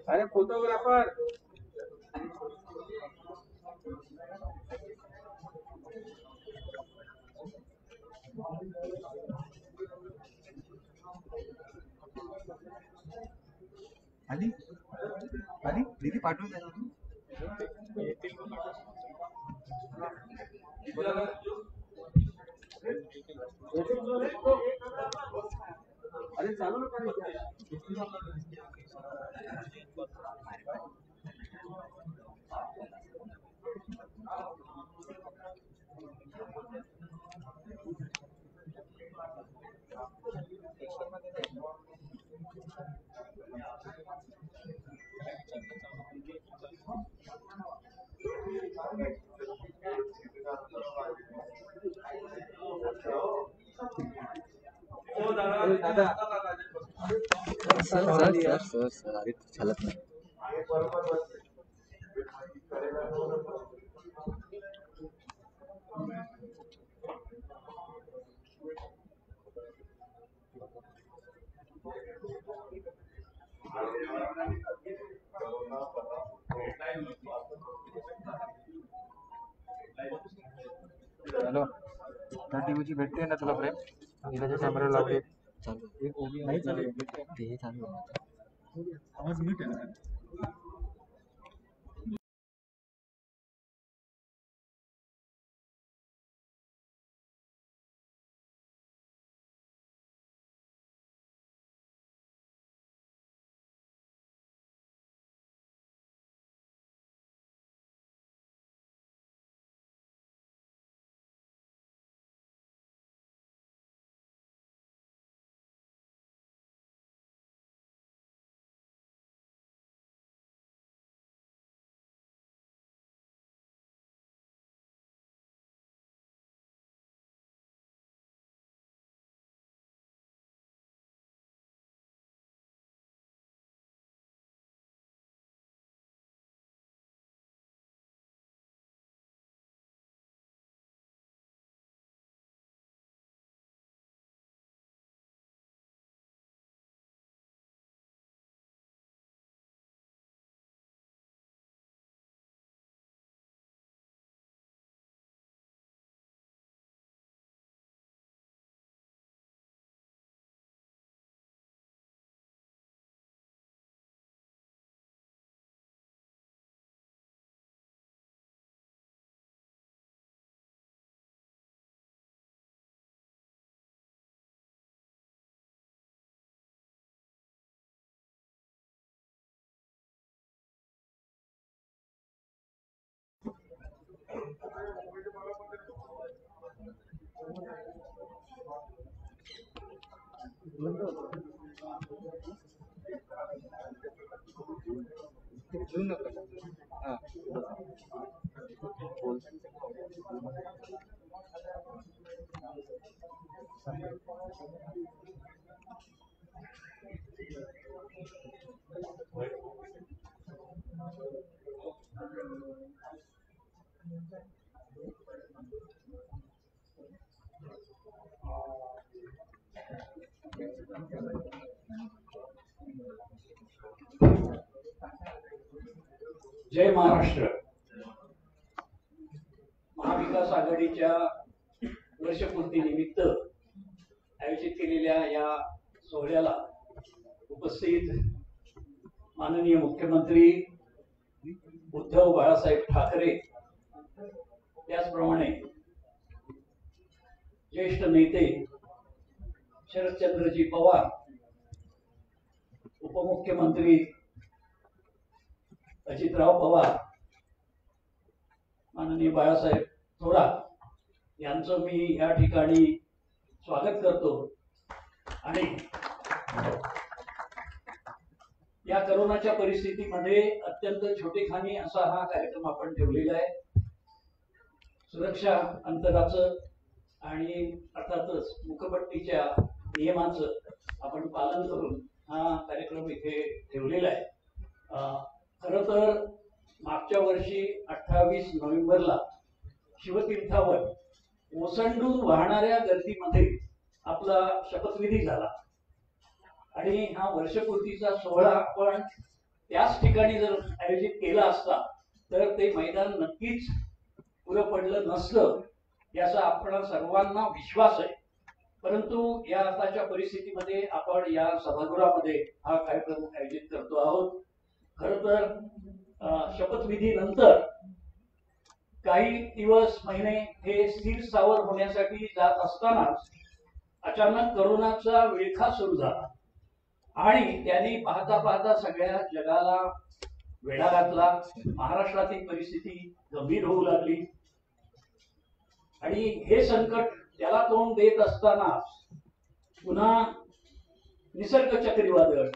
अरे फोटोग्राफर आली आली दीदी पाठवून द्या तू. अरे चालू ना सर अरे चालत नाही. हॅलो त्या टीव्हीची भेटते ना तुला फ्रेम नीलाच्या कॅमेरा लावले चालू नाही चालू ते चालू आवाज नीट आहे. जय महाराष्ट्र. महाविकास आघाडीच्या वर्षपूर्ती निमित्त आयोजित केलेल्या या सोहळ्याला उपस्थित माननीय मुख्यमंत्री उद्धव बाळासाहेब ठाकरे, त्याचप्रमाणे ज्येष्ठ नेते शरदचंद्रजी पवार, उपमुख्यमंत्री अजितराव पवार, माननीय बाळासाहेब थोरात यांचं मी या ठिकाणी स्वागत करतो. आणि या कोरोनाच्या परिस्थितीमध्ये अत्यंत छोटेखानी असा हा कार्यक्रम आपण ठेवलेला आहे. सुरक्षा अंतराचं आणि अर्थातच मुखपट्टीच्या नियमांचं आपण पालन करून हा कार्यक्रम इथे ठेवलेला आहे. खरं तर मागच्या वर्षी 28 नोव्हेंबरला शिवतीर्थावर ओसंडून वाहणाऱ्या गर्दीमध्ये आपला शपथविधी झाला आणि हा वर्षपूर्तीचा सोहळा आपण त्याच ठिकाणी जर आयोजित केला असता तर ते मैदान नक्कीच पुरं पडलं नसतं याचा आपण सर्वांना विश्वास आहे. परंतु या आताच्या परिस्थितीमध्ये आपण या सभागृहामध्ये हा कार्यक्रम आयोजित करतो आहोत. खर तर शपथविधीनंतर काही दिवस महिने हे स्थिर स्थावर होण्यासाठी जात असतानाच अचानक करोनाचा विळखा सुरू झाला आणि त्यांनी पाहता पाहता सगळ्या जगाला वेढा घातला. महाराष्ट्रातील परिस्थिती गंभीर होऊ लागली आणि हे संकट त्याला तोंड देत असताना पुन्हा निसर्ग चक्रीवादळ,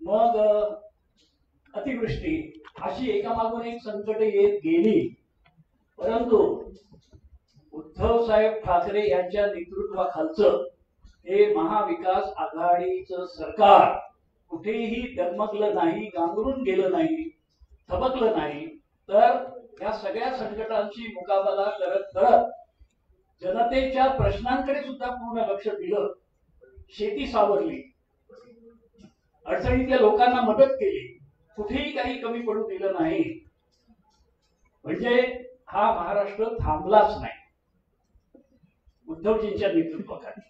मग अतिवृष्टी, अशी एकामागून एक संकट येत गेली. परंतु उद्धव साहेब ठाकरे यांच्या नेतृत्वाखालचं हे महाविकास आघाडीचं सरकार कुठेही डगमगलं नाही, गांगरून गेलं नाही, थबकलं नाही. तर या सगळ्या संकटांची मुकाबला करत करत जनतेच्या प्रश्नांकडे सुद्धा पूर्ण लक्ष दिलं. शेती सावरली, अडचणीतल्या लोकांना मदत केली, कुठेही काही कमी पडू दिलं नाही. म्हणजे हा महाराष्ट्र थांबलाच नाही. उद्धवजींच्या नेतृत्वाखाली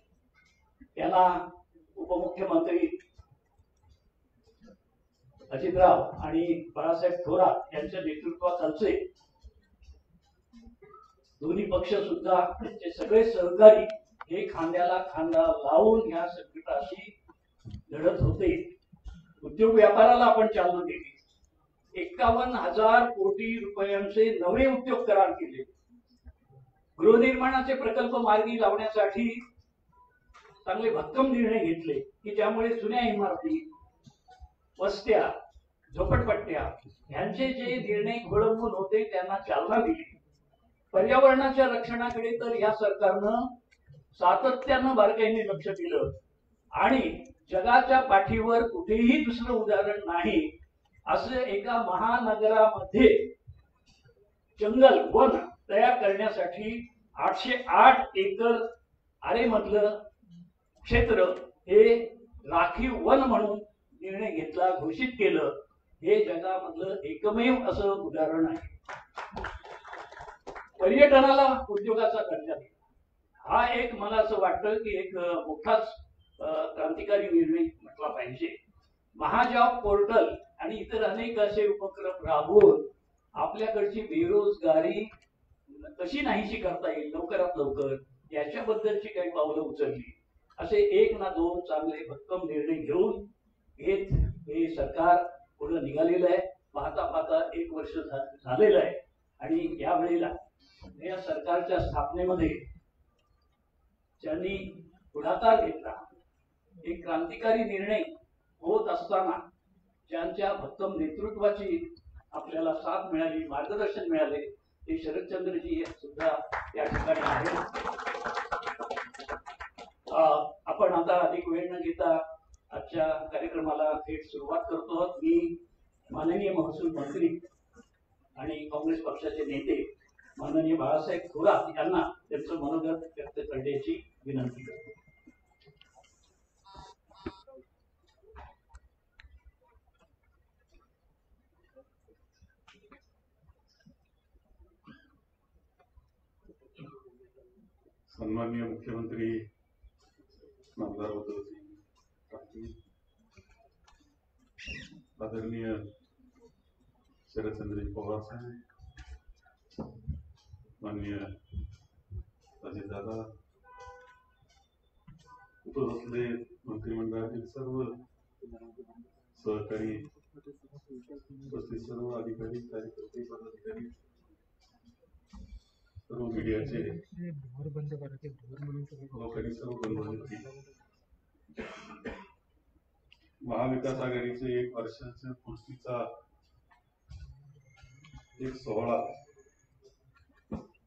याला उपमुख्यमंत्री अजितराव आणि बाळासाहेब थोरात यांच्या नेतृत्वाखालचे दोन्ही पक्ष सुद्धा त्यांचे सगळे सहकारी हे खांद्याला खांदा लावून या संकटाशी लढत होते. उद्योग व्यापाराला आपण चालना दिली. 51,000 कोटी रुपयांचे नवे उद्योग करार केले. गृहनिर्माणाचे प्रकल्प मार्गी लावण्यासाठी चांगले भक्कम निर्णय घेतले की ज्यामुळे जुन्या इमारती, वस्त्या, झोपडपट्ट्या यांचे जे निर्णय घोळंबून होते त्यांना चालना दिली. पर्यावरणाच्या रक्षणाकडे तर या सरकारनं सातत्यानं बारकाईने लक्ष दिलं आणि जगाच्या पाठीवर कुठेही दुसरं उदाहरण नाही असं एका महानगरामध्ये जंगल वन तयार करण्यासाठी 808 एकर आरेमधलं क्षेत्र हे राखीव वन म्हणून निर्णय घेतला, घोषित केलं. हे जगामधलं एकमेव असं उदाहरण आहे. पर्यटनाला उद्योगाचा दर्जा दिला. हा एक मला असं वाटतं की एक मोठाच क्रांतिकारी निर्णय म्हटला पाहिजे. महाजॉब पोर्टल आणि इतर अनेक असे उपक्रम राबवून आपल्याकडची बेरोजगारी कशी नाहीशी करता येईल लवकरात लवकर याच्याबद्दलची काही पावलं उचलली. असे एक ना दोन चांगले भक्कम निर्णय घेऊन घेत हे सरकार पुढे निघालेलं आहे. पाहता पाहता 1 वर्ष झालेलं आहे आणि यावेळेला या सरकारच्या स्थापनेमध्ये ज्यांनी पुढाकार घेतला, एक क्रांतिकारी निर्णय होत असताना ज्यांच्या भक्कम नेतृत्वाची आपल्याला साथ मिळाली, मार्गदर्शन मिळाले, ते शरदचंद्रजी सुद्धा या ठिकाणी आहेत. आपण आता अधिक वेळ न घेता आजच्या कार्यक्रमाला थेट सुरुवात करतो आहोत. मी माननीय महसूल मंत्री आणि काँग्रेस पक्षाचे नेते माननीय बाळासाहेब थोरात यांना त्यांचं मनोगत व्यक्त करण्याची विनंती करतो. सन्माननीय मुख्यमंत्री नामदार उद्धवजी ठाकरे, आदरणीय शरदचंद्रजी पवार साहेब, माननीय अजितदादा, उपस्थित मंत्रिमंडळातील सर्व सहकारी, उपस्थित सर्व अधिकारी, कार्यकर्ते, पदाधिकारी, सर्व मीडियाचे लोकांनी सर्व बंधू, महाविकास आघाडीचे 1 वर्षाच्या पूर्तीचा एक सोहळा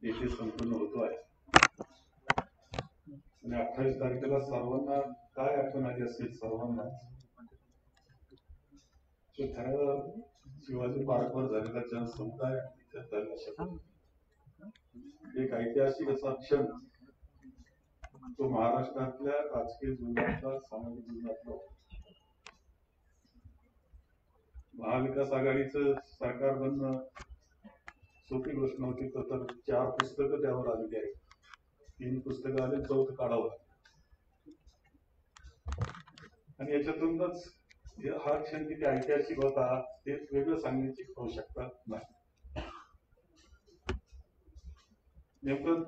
येथे संपन्न होतो आहे आणि 28 तारखेला सर्वांना काय आठवण आली असेल, सर्वांना शिवाजी पार्कवर झालेला जनसमुदाय, एक ऐतिहासिक असा क्षण तो महाराष्ट्रातल्या राजकीय जीवनातला, सामाजिक जीवनातला महाविकास आघाडीचं सरकार बनणं सोपी गोष्ट नव्हती. तर 4 पुस्तकं त्यावर आलेली आहेत. 3 पुस्तकं आले, 4थं काढावं. आणि याच्यातूनच हा क्षण किती ऐतिहासिक होता हे वेगळं सांगण्याची आवश्यकता नाही. नेमकं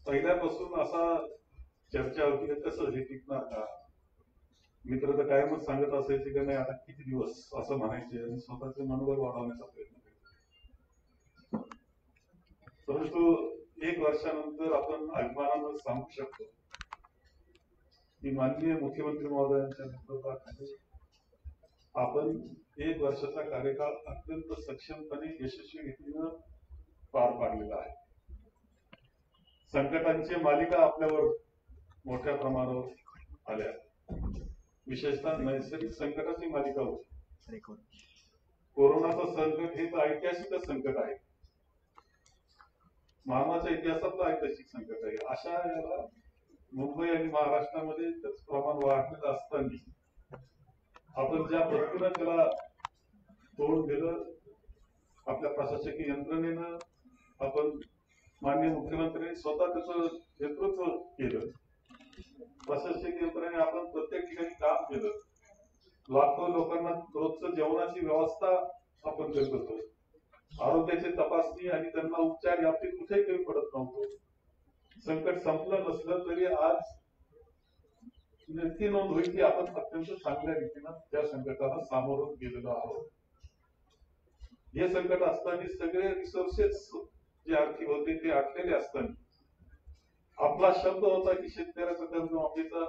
पहिल्यापासून असा चर्चा होती कसं हे टिकणार का. मित्र तर कायमच सांगत असायचे की नाही आता किती दिवस असं म्हणायचे आणि स्वतःचे मनोबल वाढवण्याचा प्रयत्न करायचे. परंतु 1 वर्षानंतर आपण अभिमानानं सांगू शकतो की माननीय मुख्यमंत्री महोदयांच्या नेतृत्वाखाली आपण 1 वर्षाचा कार्यकाळ अत्यंत सक्षमपणे यशस्वी रीतीनं पार पाडलेला आहे. संकटांची मालिका आपल्यावर मोठ्या प्रमाणावर आल्या. विशेषतः नैसर्गिक संकटाची मालिका होती. कोरोनाचं संकट हे तर ऐतिहासिक संकट आहे. मानवाच्या इतिहासातलं ऐतिहासिक संकट आहे. अशा याला मुंबई आणि महाराष्ट्रामध्ये त्याचं प्रमाण वाढलेलं असताना आपण ज्या पद्धतीनं त्याला तोंड दिलं, आपल्या प्रशासकीय यंत्रणेनं, आपण माननीय मुख्यमंत्र्यांनी स्वतः त्याचं नेतृत्व केलं. प्रशासकीय यंत्रणेने आपण प्रत्येक ठिकाणी काम केलं. लाखो लोकांना रोजचं जेवणाची व्यवस्था आपण करत होतो. आरोग्याची तपासणी आणि त्यांना उपचार याबाबतीत कुठेही कमी पडत नव्हतो. संकट संपलं नसलं तरी आज नक्की नोंद होईल की आपण अत्यंत चांगल्या रीतीनं त्या संकटाला सामोरं गेलेलो आहोत. हे संकट असताना सगळे रिसोर्सेस जे आर्थिक होते ते आटलेले असताना आपला शब्द होता की शेतकऱ्याचं कर्जमाफीचा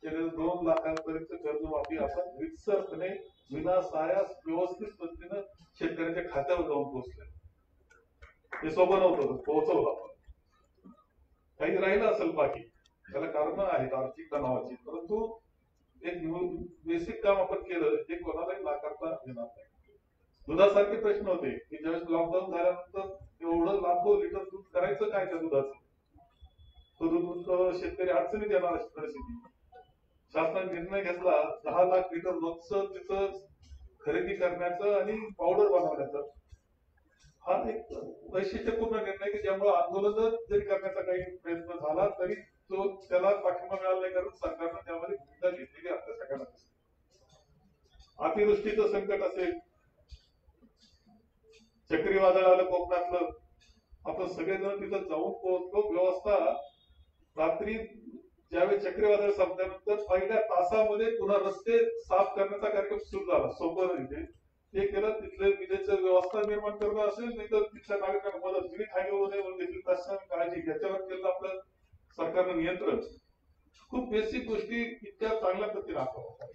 2 लाखांपर्यंत कर्जमाफी आपण रितसरपणे विनासायास व्यवस्थित पद्धतीनं शेतकऱ्यांच्या खात्यावर जाऊन पोहोचले. हे सोपं नव्हतं, पोहोचवलं आपण. काही राहिलं असेल बाकी, त्याला कारण आहेत आर्थिक तणावाची, परंतु एक बेसिक काम आपण केलं हे कोणालाही नाकारता येणार नाही. दुधासारखे प्रश्न होते की ज्यावेळेस लॉकडाऊन झाल्यानंतर एवढं लाखो लिटर दूध करायचं काय त्या दुधाचं, तो दूध शेतकरी अडचणीत येणार अशी परिस्थिती. शासनाने निर्णय घेतला 10 लाख लिटर रोजचं तिथं खरेदी करण्याचं आणि पावडर बनवण्याचा. हा एक वैशिष्ट्यपूर्ण निर्णय की ज्यामुळे आंदोलन जरी करण्याचा काही प्रयत्न झाला तरी तो त्याला पाठिंबा मिळाला नाही, कारण सरकारनं त्यामध्ये भूमिका घेतलेली आपल्या सगळ्यांना. अतिवृष्टीचं संकट असेल, चक्रीवादळ आलं कोकणातलं, आपण सगळेजण तिथं जाऊन पोहोचलो. व्यवस्था रात्री ज्यावेळी चक्रीवादळ संपल्यानंतर पहिल्या तासामध्ये पुन्हा रस्ते साफ करण्याचा कार्यक्रम सुरू झाला. सोपं नाही ते केलं. तिथले विजेचं व्यवस्था निर्माण करणं असेल, नाही तर तिथल्या नागरिकांना मदत विहित हानी होऊ नये म्हणून देखील तसं काळजी याच्यावर केलं आपलं सरकारनं नियंत्रण. खूप बेसिक गोष्टी इतक्या चांगल्या पद्धतीने आपण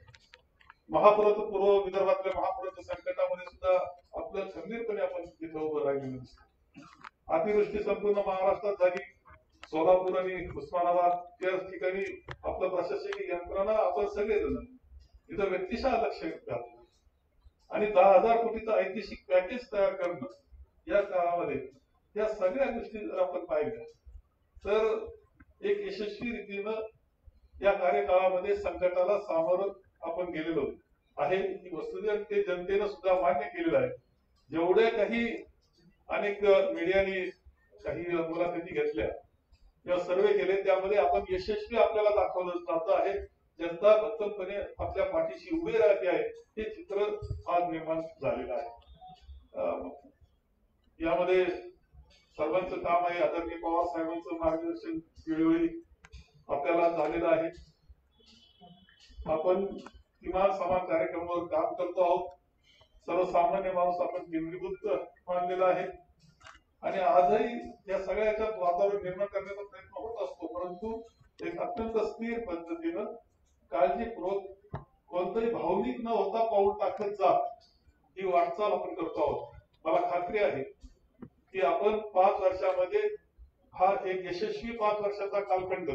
महापुराचं पूर्व विदर्भातल्या महापुराच्या संकटामध्ये सुद्धा आपलं खंबीरपणे आपण तिथं उभं राहिलेलं दिसतं. अतिवृष्टी संपूर्ण महाराष्ट्रात झाली. सोलापूर आणि उस्मानाबाद त्या ठिकाणी आपलं प्रशासकीय यंत्रणा आपण सगळेजण तिथं व्यक्तिशः लक्ष घातलं आणि 10,000 कोटीचं ऐतिहासिक पॅकेज तयार करणं या काळामध्ये या सगळ्या गोष्टी जर आपण पाहिल्या तर एक यशस्वी रीतीनं या कार्यकाळामध्ये संकटाला सामोरं आपण गेलेलो आहे ही वस्तुस्थिती आणि ते जनतेनं सुद्धा मान्य केलेलं आहे. जेवढ्या काही अनेक मीडियाने काही मुलाखती घेतल्या किंवा सर्वे केले त्यामध्ये आपण यशस्वी आपल्याला दाखवलं जातं आहे. जनता भक्कमपणे आपल्या पाठीशी उभी राहते आहे हे चित्र आज निर्माण झालेलं आहे. यामध्ये सर्वांचं काम आहे. आदरणीय पवार साहेबांचं मार्गदर्शन वेळोवेळी आपल्याला झालेलं आहे. आपण किमान समान कार्यक्रमावर काम करतो आहोत. सर्वसामान्य माणूस आपण केंद्रीभूत मानलेला आहे आणि आजही या सगळ्या याच्यात वातावरण निर्माण करण्याचा प्रयत्न होत असतो, परंतु एक अत्यंत स्थिर पद्धतीनं काळजीपूर्वक कोणतंही भावनिक न होता पाऊल टाकत जा ही वाटचाल आपण करतो आहोत. मला खात्री आहे की आपण 5 वर्षामध्ये हा एक यशस्वी 5 वर्षाचा कालखंड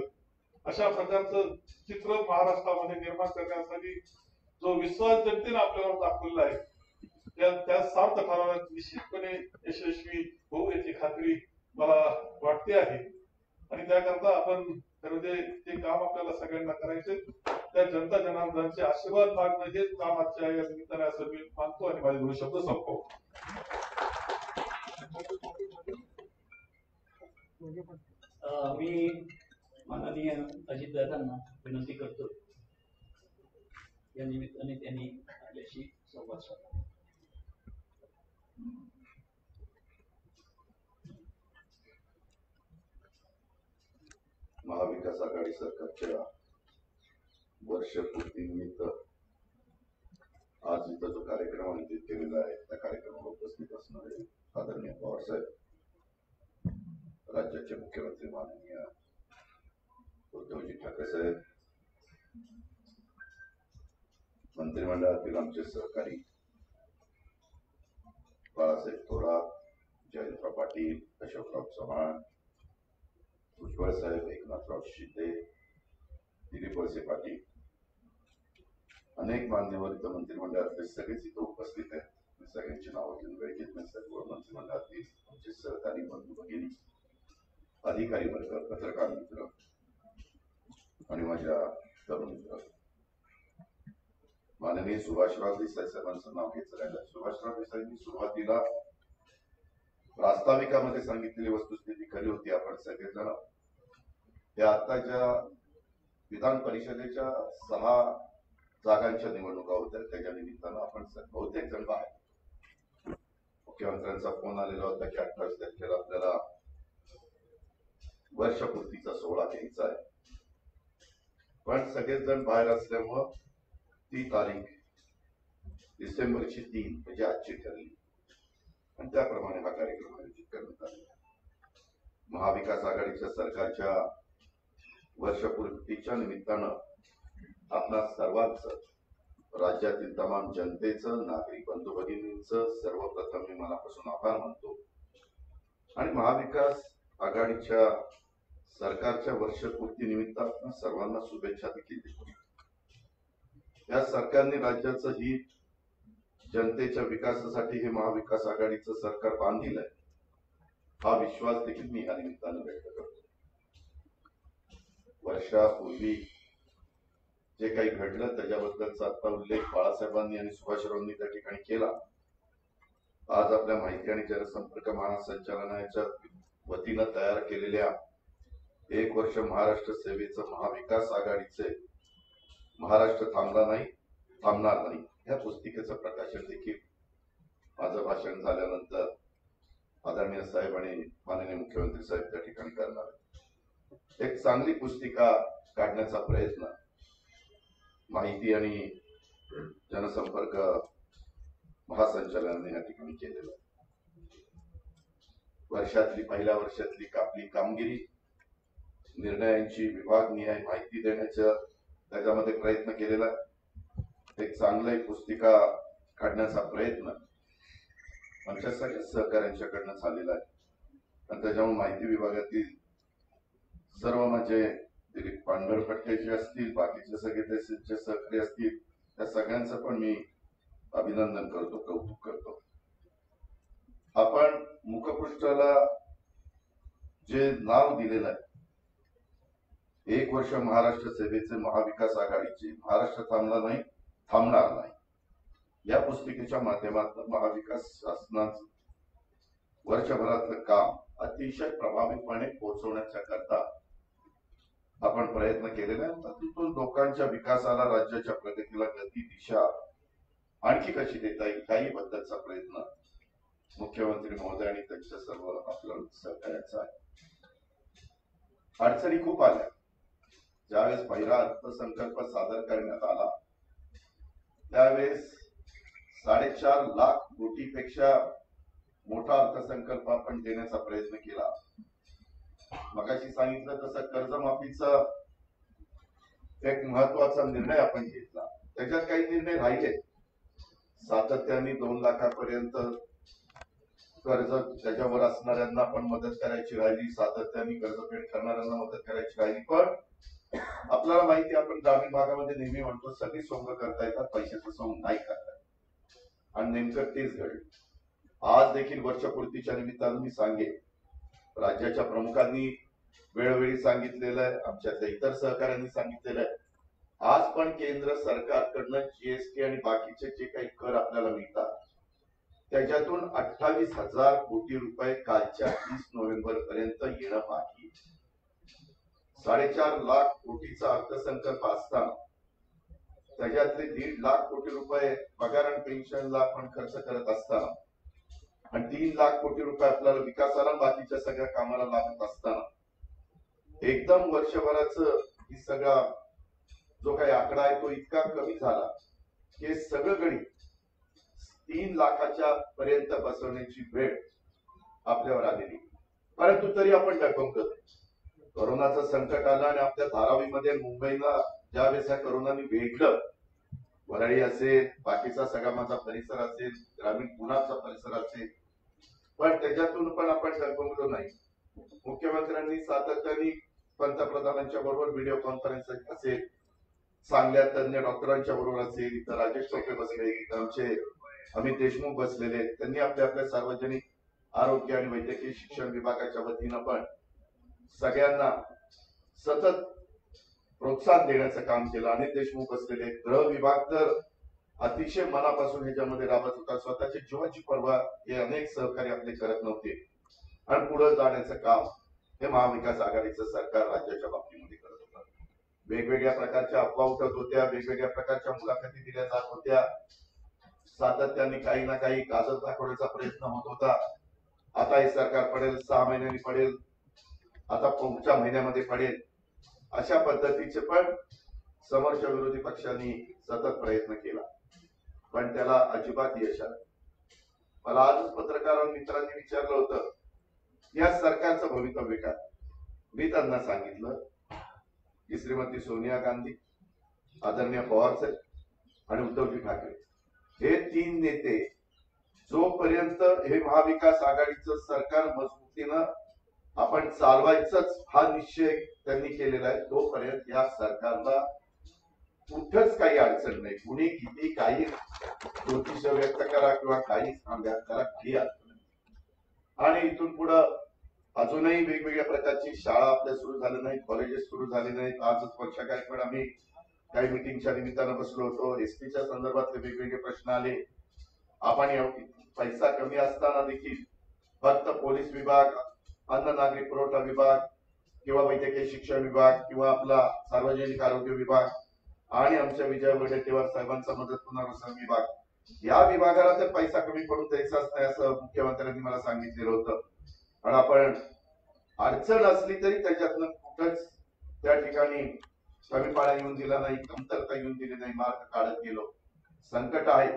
अशा प्रकारचं चित्र महाराष्ट्रामध्ये निर्माण करण्यासाठी जो विश्वास जनतेने आपल्यावर दाखवलेला आहे त्या सार्थ ठरवण्यात निश्चितपणे यशस्वी होऊ याची खात्री मला वाटते आहे आणि त्याकरता आपण खरं ते काम आपल्याला सगळ्यांना करायचे. त्या जनता जनार्दनाचे आशीर्वाद मागणं हेच काम आजच्या या निमित्ताने असं मी मानतो आणि माझे 2 शब्द संपवतो. मी माननीय अजितदादांना विनंती करतो या निमित्ताने त्यांनी आपल्याशी संवाद साधावा. महाविकास आघाडी सरकारच्या वर्षपूर्तीनिमित्त आज इथं जो कार्यक्रम आयोजित केलेला आहे त्या कार्यक्रमाला उपस्थित असणारे आदरणीय पवार साहेब, राज्याचे मुख्यमंत्री माननीय उद्धवजी ठाकरे साहेब, मंत्रिमंडळातील आमचे सहकारी बाळासाहेब थोरात, जयंतराव पाटील, अशोकराव चव्हाण, भुजबळ साहेब, एकनाथराव शिंदे, दिलीप वळसे पाटील, अनेक मान्यवर इथं मंत्रिमंडळातले सगळेच इथं उपस्थित आहेत. मी सगळ्यांची नावं घेऊन वेळ घेत नाही. सर्व मंत्रिमंडळातील आमचे सहकारी बंधू भगिनी, अधिकारी वर्ग, पत्रकार मित्र आणि माझ्या तरुण मित्र, माननीय सुभाषराव देसाई साहेबांचं नाव घ्यायचं राहिलं. सुभाषराव देसाईंनी सुरुवातीला प्रास्ताविकामध्ये सांगितलेली वस्तुस्थिती खरी होती. आपण सगळेजण या आताच्या विधान परिषदेच्या 6 जागांच्या निवडणुका होत्या. त्याच्या निमित्तानं आपण बहुतेक जण बाहेर. मुख्यमंत्र्यांचा फोन आलेला होता की 28 तारखेला आपल्याला वर्षपूर्तीचा सोहळा घ्यायचा आहे, पण सगळेच जण बाहेर असल्यामुळं ती तारीख डिसेंबरची 3 म्हणजे आजची ठरली आणि त्याप्रमाणे हा कार्यक्रम आयोजित करण्यात आला. महाविकास आघाडीच्या सरकारच्या वर्षपूर्तीच्या निमित्तानं आपणा सर्वांचं, राज्यातील तमाम जनतेचं, नागरिक बंधू भगिनींचं सर्वप्रथम मी मनापासून आभार मानतो आणि महाविकास आघाडीच्या सरकारच्या वर्षपूर्ती निमित्त आपण सर्वांना शुभेच्छा देखील देतो. या सरकारने राज्याचं हित, जनतेच्या विकासासाठी हे महाविकास आघाडीचं सरकार बांधील आहे, हा विश्वास देखील मी या निमित्तानं व्यक्त करतो. वर्षापूर्वी जे काही घडलं त्याच्याबद्दलचा आता उल्लेख बाळासाहेबांनी आणि सुभाषरावांनी त्या ठिकाणी केला. आज आपल्या माहिती आणि जनसंपर्क महासंचालनालयाच्या वतीनं तयार केलेल्या 1 वर्ष महाराष्ट्र सेवेचं महाविकास आघाडीचे महाराष्ट्र थांबला नाही, थांबणार नाही या पुस्तिकेचं प्रकाशन देखील माझं भाषण झाल्यानंतर आदरणीय साहेब आणि माननीय मुख्यमंत्री साहेब त्या ठिकाणी करणार आहेत. एक चांगली पुस्तिका काढण्याचा प्रयत्न माहिती आणि जनसंपर्क महासंचालनाने या ठिकाणी केलेला आहे. पहिल्या वर्षातली आपली कामगिरी, निर्णयांची विभागनिहाय माहिती देण्याचा त्याच्यामध्ये प्रयत्न केलेला. एक चांगली पुस्तिका काढण्याचा प्रयत्न आमच्या सगळ्या सहकाऱ्यांच्याकडनं झालेला आहे आणि त्याच्यामुळे माहिती विभागातील सर्व माझे दिलीप पांढरपट्टे जे असतील, बाकीचे सगळे जे सहकारी असतील, त्या सगळ्यांचं पण मी अभिनंदन करतो, कौतुक करतो. आपण मुखपृष्ठाला जे नाव दिलेलं आहे 1 वर्ष महाराष्ट्र सेवेचे महाविकास आघाडीचे, महाराष्ट्र थांबला नाही, थांबणार नाही या पुस्तिकेच्या माध्यमातून महाविकास शासनाचं वर्षभरातलं काम अतिशय प्रभावीपणे पोहोचवण्याच्या करता आपण प्रयत्न केलेला आहे. तिथून लोकांच्या विकासाला, राज्याच्या प्रगतीला गती, दिशा आणखी कशी देता येईल काही बद्दलचा प्रयत्न मुख्यमंत्री महोदय आणि त्यांच्या सर्व आपल्या सहकार्याचा आहे. अडचणी खूप आल्या. ज्यावेळेस पहिला अर्थसंकल्प सादर करण्यात आला त्यावेळेस 4.5 लाख कोटीपेक्षा मोठा अर्थसंकल्प आपण देण्याचा प्रयत्न केला. मगाशी सांगितलं तसं कर्जमाफीचा एक महत्वाचा निर्णय आपण घेतला. त्याच्यात काही निर्णय राहिले, सातत्याने 2 लाखापर्यंत कर्ज त्याच्यावर असणाऱ्यांना पण मदत करायची राहिली, सातत्याने कर्जफेड करणाऱ्यांना मदत करायची राहिली. पण आपल्याला माहिती, आपण ग्रामीण भागामध्ये नेहमी म्हणतो सगळी सोंग करता येतात, पैशाचं सोंग नाही करता येत आणि नेमकं तेच घडलं. आज देखील वर्षपूर्तीच्या निमित्तानं मी सांगेन, राज्याच्या प्रमुखांनी वेळोवेळी सांगितलेलं आहे, आमच्यातल्या इतर सहकाऱ्यांनी सांगितलेलं आहे आज पण केंद्र सरकारकडनं जीएसटी आणि बाकीचे जे काही कर आपल्याला मिळतात त्याच्यातून 28,000 कोटी रुपये कालच्या 30 नोव्हेंबर पर्यंत येणं बाकी. 4.5 लाख कोटीचा अर्थसंकल्प असताना त्याच्यातले 1.5 लाख कोटी रुपये पगार आणि पेन्शनला आपण खर्च करत असताना आणि 3 लाख कोटी रुपये आपल्याला विकासाला बाकीच्या सगळ्या कामाला लागत असताना एकदम वर्षभराच ही सगळा जो काही आकडा आहे तो इतका कमी झाला की सगळं गणित 3 लाखाच्या पर्यंत बसवण्याची वेळ आपल्यावर आलेली. परंतु तरी आपण डगमगत. कोरोनाचं संकट आलं आणि आपल्या धारावीमध्ये मुंबईला ज्यावेळेस या कोरोनाने वेढलं, वरळी असेल, बाकीचा सगळा माझा परिसर असेल, ग्रामीण पुण्याचा परिसर असेल, पण त्याच्यातून पण आपण डगमगलो नाही. मुख्यमंत्र्यांनी सातत्याने पंतप्रधानांच्या बरोबर व्हिडिओ कॉन्फरन्स असेल, चांगल्या तज्ञ डॉक्टरांच्या बरोबर असेल, इथं राजेश टोपे बसले, इथं आमचे अमित देशमुख बसलेले, त्यांनी आपल्या आपल्या सार्वजनिक आरोग्य आणि वैद्यकीय शिक्षण विभागाच्या वतीनं पण सगळ्यांना सतत प्रोत्साहन देण्याचं काम केलं. अमित देशमुख बसलेले, गृह विभाग तर अतिशय मनापासून ह्याच्यामध्ये राबत होता. स्वतःची जीवाची पर्वा हे अनेक सहकारी आपले करत नव्हते आणि पुढे जाण्याचं काम हे महाविकास आघाडीचं सरकार राज्याच्या बाबतीमध्ये करत होतं. वेगवेगळ्या प्रकारच्या अफवा उठत होत्या, वेगवेगळ्या प्रकारच्या मुलाखती दिल्या जात होत्या, सातत्याने काही ना काही गाजत दाखवण्याचा प्रयत्न होत होता. आता हे सरकार पडेल, 6 महिन्यांनी पडेल, आता पुढच्या महिन्यामध्ये पडेल, अशा पद्धतीचे पण समोरच्या विरोधी पक्षांनी सतत प्रयत्न केला, पण त्याला अजिबात यश आलं. मला आजच पत्रकार मित्रांनी विचारलं होतं या सरकारचं भवितव्य काय. मी त्यांना सांगितलं की श्रीमती सोनिया गांधी, आदरणीय पवार साहेब आणि उद्धवजी ठाकरे हे 3 नेते जोपर्यंत हे महाविकास आघाडीचं सरकार मजबूतीनं आपण चालवायचंच हा निश्चय त्यांनी केलेला आहे, तोपर्यंत या सरकारला कुठंच काही अडचण नाही. कुणी किती काही ज्योतिष व्यक्त करा किंवा काही सांगा, त्याला काही अडचण नाही. आणि इथून पुढं अजूनही वेगवेगळ्या प्रकारची शाळा आपल्या सुरू झाल्या नाहीत, कॉलेजेस सुरू झाले नाहीत. आजच वर्षा पण आम्ही काही मिटिंगच्या निमित्तानं बसलो होतो. एसटीच्या संदर्भातले वेगवेगळे प्रश्न आले. आपण पैसा कमी असताना देखील फक्त पोलीस विभाग, अन्न नागरी पुरवठा विभाग किंवा वैद्यकीय शिक्षण विभाग किंवा आपला सार्वजनिक आरोग्य विभाग आणि आमच्या विजय वडेट्टीवार साहेबांचा मदत पुनर्वसन विभाग या विभागाला तर पैसा कमी पडून द्यायचाच नाही असं मुख्यमंत्र्यांनी मला सांगितलेलं होतं. पण आपण अडचण असली तरी त्याच्यातनं कुठंच त्या ठिकाणी कमीपणा येऊन दिला नाही, कमतरता येऊन दिली नाही, मार्ग काढत गेलो. संकट आहे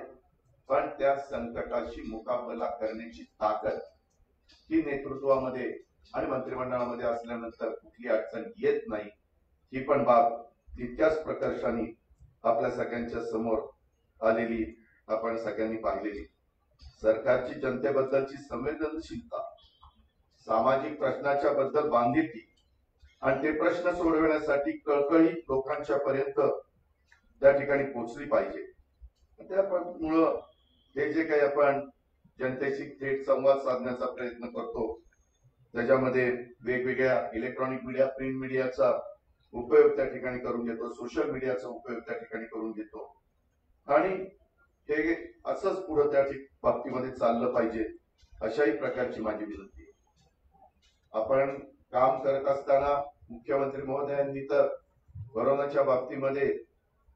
पण त्या संकटाशी मुकाबला करण्याची ताकद ही नेतृत्वामध्ये आणि मंत्रिमंडळामध्ये असल्यानंतर कुठली अडचण येत नाही, ही पण बाब तितक्याच प्रकर्षाने आपल्या सगळ्यांच्या समोर आलेली आपण सगळ्यांनी पाहिलेली. सरकारची जनतेबद्दलची संवेदनशीलता, सामाजिक प्रश्नाच्या बद्दल बांधिलकी आणि ते प्रश्न सोडवण्यासाठी कळकळी लोकांच्या पर्यंत त्या ठिकाणी पोहोचली पाहिजे. त्यामुळं हे जे काही आपण जनतेशी थेट संवाद साधण्याचा प्रयत्न करतो त्याच्यामध्ये वेगवेगळ्या इलेक्ट्रॉनिक मीडिया, प्रिंट मीडियाचा उपयोग त्या ठिकाणी करून घेतो, सोशल मीडियाचा उपयोग त्या ठिकाणी करून घेतो आणि हे असंच पुढे त्या बाबतीमध्ये चाललं पाहिजे अशाही प्रकारची माझी विनंती आहे. आपण काम करत असताना मुख्यमंत्री महोदयांनी तर कोरोनाच्या बाबतीमध्ये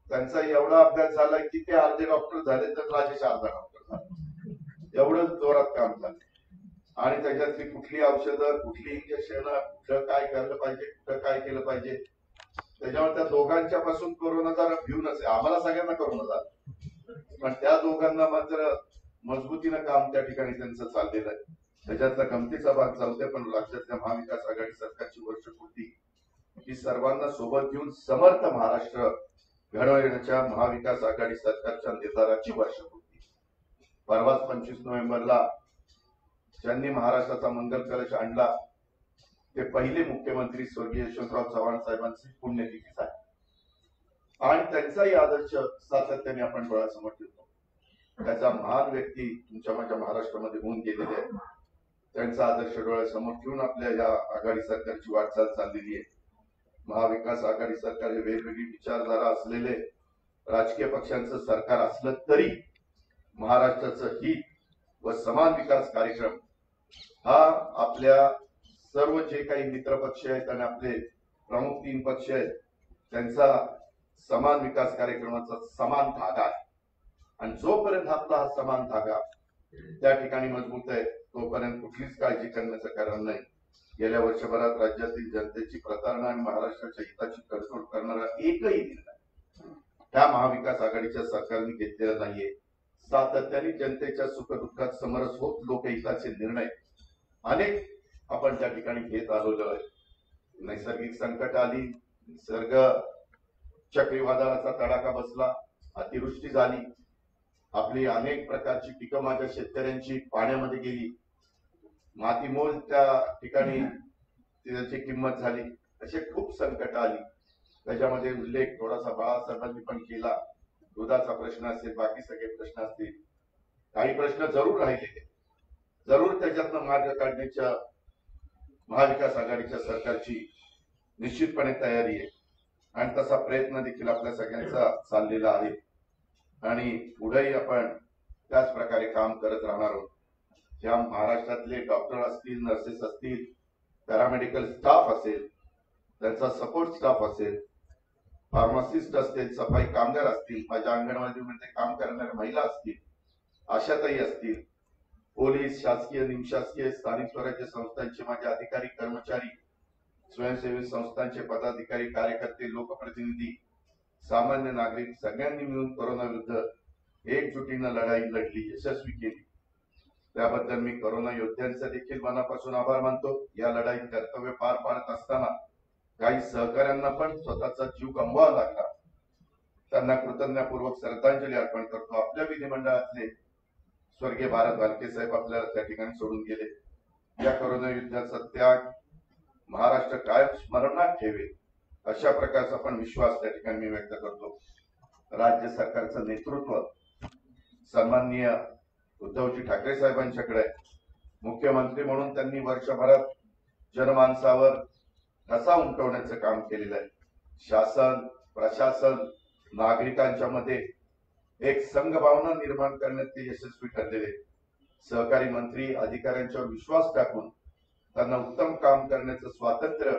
त्यांचा एवढा अभ्यास झाला की ते अर्धे डॉक्टर झाले तर राजेश अर्धा डॉक्टर झाले, एवढं जोरात काम झालं. आणि त्याच्यातली कुठली औषधं, कुठली इंजेक्शन, कुठं काय केलं पाहिजे, कुठं काय केलं पाहिजे, त्याच्यावर त्या दोघांच्या पासून कोरोना जरा भिऊनच आहे. आम्हाला सगळ्यांना कोरोना झाला पण त्या दोघांना मात्र मजबूतीनं काम त्या ठिकाणी त्यांचं चाललेलं आहे. त्याच्यातला गमतीचा भाग चालतोय. पण राज्यातल्या महाविकास आघाडी सरकारची वर्षपूर्ती ही सर्वांना सोबत घेऊन समर्थ महाराष्ट्र घडवण्याच्या महाविकास आघाडी सरकारच्या निर्धाराची वर्षपूर्ती. परवाच 25 नोव्हेंबरला ज्यांनी महाराष्ट्राचा मंगल कलश आणला ते पहिले मुख्यमंत्री स्वर्गीय यशवंतराव चव्हाण साहेबांची पुण्यतिथी आहे आणि त्यांचाही आदर्श सातत्याने आपण डोळ्यासमोर ठेवतो. त्याचा महान व्यक्ती तुमच्या माझ्या महाराष्ट्रामध्ये होऊन गेलेले आहेत. त्यांचा आदर्श डोळ्यासमोर ठेवून आपल्या या आघाडी सरकारची वाटचाल चाललेली आहे. महाविकास आघाडी सरकार हे वेगवेगळी विचारधारा असलेले राजकीय पक्षांचं सरकार असलं तरी महाराष्ट्राचं हित व समान विकास कार्यक्रम हा आपल्या सर्व जे काही मित्र पक्ष आहेत आणि आपले प्रमुख 3 पक्ष आहेत त्यांचा समान विकास कार्यक्रमाचा समान धागा आहे. आणि जोपर्यंत आपला हा समान धागा त्या ठिकाणी मजबूत आहे तोपर्यंत कुठलीच काळजी करण्याचं कारण नाही. गेल्या वर्षभरात राज्यातील जनतेची प्रतारणा आणि महाराष्ट्राच्या हिताची तडजोड करणारा एकही निर्णय त्या महाविकास आघाडीच्या सरकारने घेतलेला नाहीये. सातत्याने जनतेच्या सुखदुःखात समरस होत लोकहिताचे निर्णय अनेक आपण त्या ठिकाणी घेत आलेलो आहे. नैसर्गिक संकट आली, निसर्ग चक्रीवादळाचा तडाखा बसला, अतिवृष्टी झाली, आपली अनेक प्रकारची पिकं माझ्या शेतकऱ्यांची पाण्यामध्ये गेली, मातीमोल त्या ठिकाणी त्याची किंमत झाली, असे खूप संकट आली. त्याच्यामध्ये उल्लेख थोडासा बाळासाहेबांनी पण केला. दुधाचा प्रश्न असेल, बाकी सगळे प्रश्न असतील, काही प्रश्न जरूर राहिलेले, जरूर त्याच्यातनं मार्ग काढण्याच्या महाविकास आघाडीच्या सरकारची निश्चितपणे तयारी आहे आणि तसा प्रयत्न देखील आपल्या सगळ्यांचा चाललेला आहे आणि पुढेही आपण त्याच प्रकारे काम करत राहणार आहोत. ज्या महाराष्ट्रातले डॉक्टर असतील, नर्सेस असतील, पॅरामेडिकल स्टाफ असेल, त्यांचा सपोर्ट स्टाफ असेल, फार्मासिस्ट असतील, सफाई कामगार असतील, माझ्या अंगणवाडीमध्ये काम करणाऱ्या महिला असतील, आशाताई असतील, पोलीस, शासकीय, निमशासकीय, स्थानिक स्वराज्य संस्थांचे माझे अधिकारी, कर्मचारी, स्वयंसेवी संस्थांचे पदाधिकारी, कार्यकर्ते, लोकप्रतिनिधी, सामान्य नागरिक सगळ्यांनी मिळून कोरोना विरुद्ध एकजुटीनं लढाई लढली, यशस्वी केली. त्याबद्दल मी कोरोना योद्ध्यांचा देखील मनापासून आभार मानतो. या लढाईत कर्तव्य पार पाडत असताना काही सहकाऱ्यांना पण स्वतःचा जीव गमवावा लागला, त्यांना कृतज्ञतापूर्वक श्रद्धांजली अर्पण करतो. आपल्या विधिमंडळातले स्वर्गीय भारत भालके साहेब आपल्याला त्या ठिकाणी सोडून गेले. या कोरोना युद्धाचा त्याग महाराष्ट्र कायम स्मरणात ठेवेल अशा प्रकारचा पण विश्वास त्या ठिकाणी मी व्यक्त करतो. राज्य सरकारचं नेतृत्व सन्माननीय उद्धवजी ठाकरे साहेबांच्याकडे आहे. मुख्यमंत्री म्हणून त्यांनी वर्षभरात जनमानसावर ठसा उमटवण्याचं काम केलेलं आहे. शासन, प्रशासन, नागरिकांच्या मध्ये एक संघभावना निर्माण करण्यात ते यशस्वी ठरलेले. सहकारी मंत्री अधिकाऱ्यांच्यावर विश्वास टाकून त्यांना उत्तम काम करण्याचं स्वातंत्र्य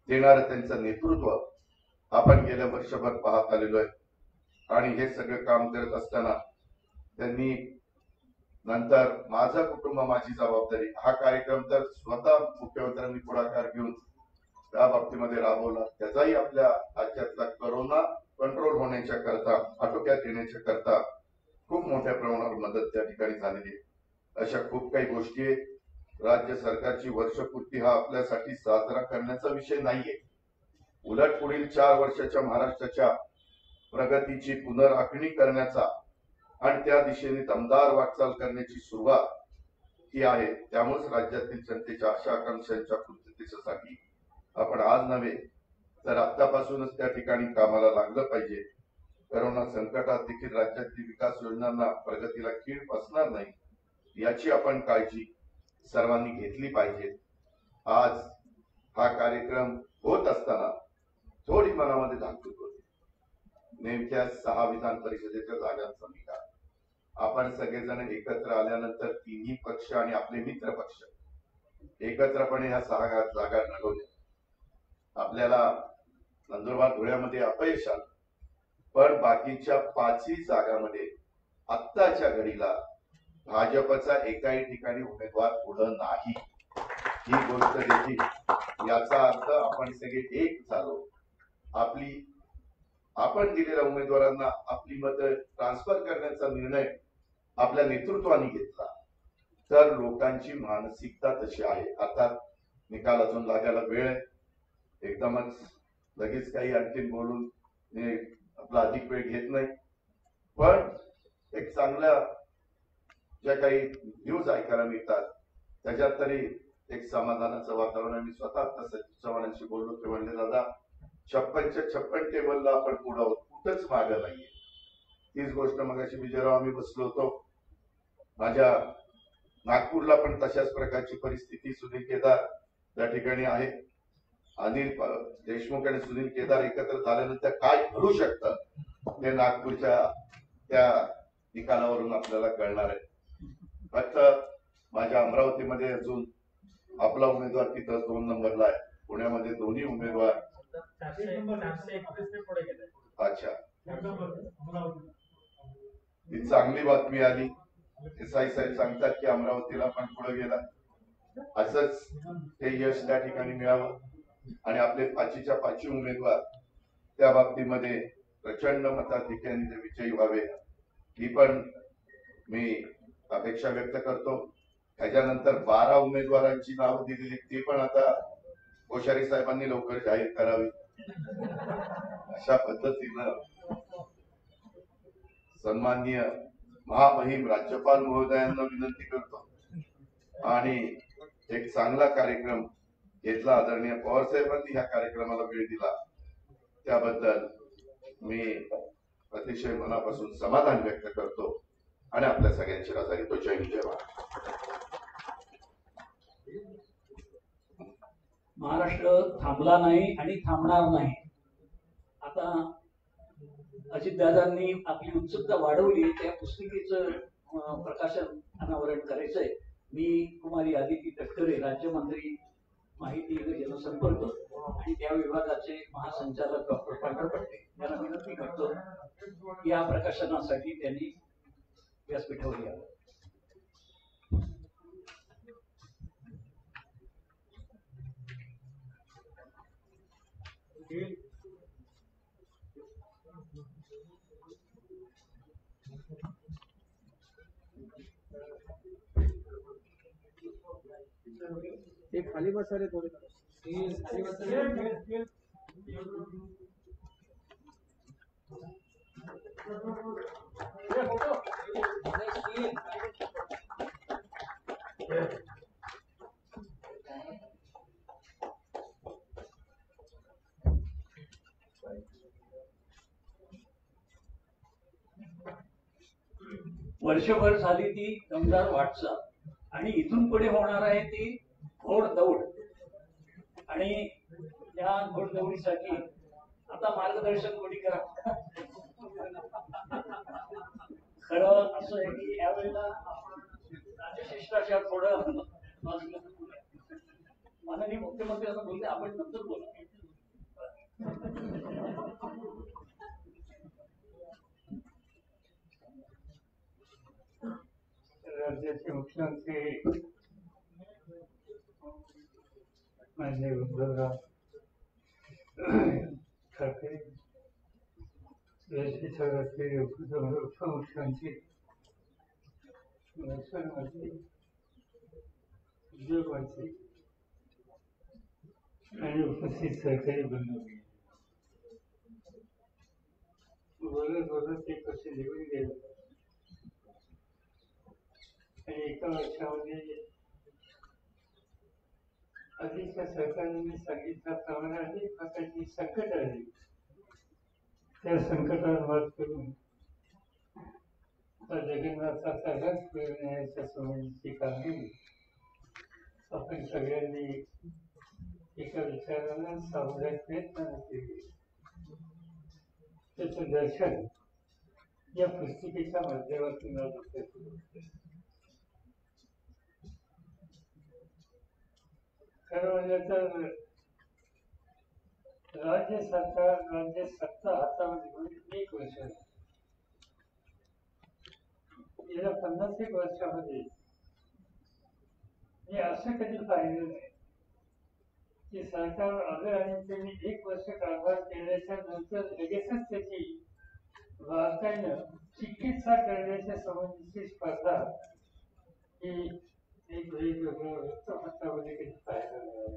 देणारं त्यांचं नेतृत्व आपण गेल्या वर्षभर पाहत आलेलो आहे. आणि हे सगळं काम करत असताना त्यांनी नंतर माझं कुटुंब माझी जबाबदारी हा कार्यक्रम तर स्वतः मुख्यमंत्र्यांनी पुढाकार घेऊन त्या बाबतीमध्ये राबवला. त्याचाही आपल्या राज्यातला कोरोना कंट्रोल होण्याच्या करता, आटोक्यात येण्याच्या करता खूप मोठ्या प्रमाणावर मदत त्या ठिकाणी झालेली आहे. अशा खूप काही गोष्टी आहेत. राज्य सरकारची वर्षपूर्ती हा आपल्यासाठी साजरा करण्याचा विषय नाहीये. उलट पुढील 4 वर्षाच्या महाराष्ट्राच्या प्रगतीची पुनराखणी करण्याचा आणि त्या दिशेने दमदार वाटचाल करण्याची सुरुवात ही आहे. त्यामुळेच राज्यातील जनतेच्या आशा आकांक्षांच्या पूर्ततेसाठी आपण आज नव्हे तर आतापासूनच त्या ठिकाणी कामाला लागलं पाहिजे. कोरोना संकटात देखील राज्यातील विकास योजनांना प्रगतीला खीळ बसणार नाही याची आपण काळजी सर्वांनी घेतली पाहिजे. आज हा कार्यक्रम होत असताना थोडी मनामध्ये धाकधूक होती. नेमक्या 6 विधान परिषदेच्या जागांचा निकाल आपण सगळेजण एकत्र आल्यानंतर 3ही पक्ष आणि आपले मित्र पक्ष एकत्रपणे ह्या 6 जागा लढवल्या. आपल्याला नंदुरबार धुळ्यामध्ये अपयश आलं, पण बाकीच्या 5ही जागांमध्ये आत्ताच्या घडीला भाजपचा एकाही ठिकाणी उमेदवार पुढं नाही. ही गोष्ट देखील याचा अर्थ आपण सगळे एक झालो. आपण दिलेल्या उमेदवारांना आपली मतं ट्रान्सफर करण्याचा निर्णय आपल्या नेतृत्वाने घेतला तर लोकांची मानसिकता तशी आहे. अर्थात निकाल अजून लागायला वेळ आहे. एकदमच लगेच काही आणखीन बोलून आपला अधिक वेळ घेत नाही, पण एक चांगल्या ज्या काही न्यूज ऐकायला मिळतात त्याच्यात तरी एक समाधानाचं वातावरण आहे. मी स्वतः आता सचिन चव्हाणांशी बोललो ते म्हणले, दादा 56 टेबलला आपण पुढे आहोत, कुठंच मागं नाहीये. तीच गोष्ट मगाशी मी जेव्हा आम्ही बसलो होतो माझ्या नागपूरला पण तशाच प्रकारची परिस्थिती सुनील केदार त्या ठिकाणी आहे. देशमुख आणि सुनील केदार एकत्र झाल्यानंतर काय घडू शकतं हे नागपूरच्या त्या निकालावरून आपल्याला कळणार आहे. फक्त माझ्या अमरावतीमध्ये अजून आपला उमेदवार तिथं 2 नंबरला आहे. पुण्यामध्ये दोन्ही उमेदवार अच्छा ही चांगली बातमी आली. देसाई साहेब सांगतात की अमरावतीला पण पुढे गेला. असंच हे यश त्या ठिकाणी मिळावं आणि आपले 5च्या 5 उमेदवार त्या बाबतीमध्ये प्रचंड मताधिक्याने ते विजयी व्हावे ही पण मी अपेक्षा व्यक्त करतो. त्याच्यानंतर 12 उमेदवारांची नावं दिलेली ती पण आता कोश्यारी साहेबांनी लवकर जाहीर करावी. अशा पद्धतीनं सन्माननीय महामहिम राज्यपाल महोदयांना विनंती करतो आणि एक चांगला कार्यक्रम घेतला. आदरणीय पवार साहेबांनी ह्या कार्यक्रमाला वेळ दिला त्याबद्दल मी अतिशय मनापासून समाधान व्यक्त करतो आणि आपल्या सगळ्यांची रजा घेतो. जय हिंद जय महाराष्ट्र. महाराष्ट्र थांबला नाही आणि थांबणार नाही. आता अजितदादांनी आपली उत्सुकता वाढवली. त्या पुस्तिकेचं प्रकाशन अनावरण करायचंय. मी कुमारी आदिती तटकरे राज्यमंत्री माहिती व जनसंपर्क आणि त्या विभागाचे महासंचालक डॉक्टर पांढरपट्टे यांना विनंती करतो की या प्रकाशनासाठी त्यांनी व्यासपीठावर यावं. ते खाली बसा रे थोडे खाली बसा. वर्षभर झाली ती दमदार वाटचाल आणि इथून पुढे होणार आहे ती घोडदौड. आणि त्या घोडदौडीसाठी आता मार्गदर्शन कोणी करा. खरं असं आहे की यावेळेला राजशिष्टाचार थोडं माननीय मुख्यमंत्री असं बोलते, आपण नंतर बोला. राज्याचे मुख्यमंत्री माननीय उद्धवराव ठाकरे, देशाचे उपमुख्यमंत्री, महसूल मंत्री, उद्योग मंत्री आणि उपस्थित सहकारी बंधू, बोलत बोलत 1 वर्ष निघून गेलं आणि एका वर्षामध्ये आधीच्या सरकारने सांगितल्याप्रमाणे अनेक प्रकारची संकट आली. त्या संकटावर मात करून जगन्नाथाचा रथ फिरवण्याच्या संबंधीची कामगिरी आपण सगळ्यांनी एका विचारानं सामुदायिक प्रयत्नाने केली. त्याचं दर्शन या पुस्तिकेच्या माध्यमातून आज होतं. खरं म्हणजे तर राज्य सरकार, राज्य सत्ता हातामध्ये घेऊन 1 वर्ष, गेल्या 50 वर्षामध्ये मी असं कधी पाहिलं नाही की सरकार आलं आणि त्यांनी 1 वर्ष कारभार केल्याच्या नंतर लगेचच त्याची बारकाईनं चिकित्सा करण्याच्या संबंधीची स्पर्धा ही एक वेगवेगळं वृत्तपत्रामध्ये कधी पाहायला मिळालं.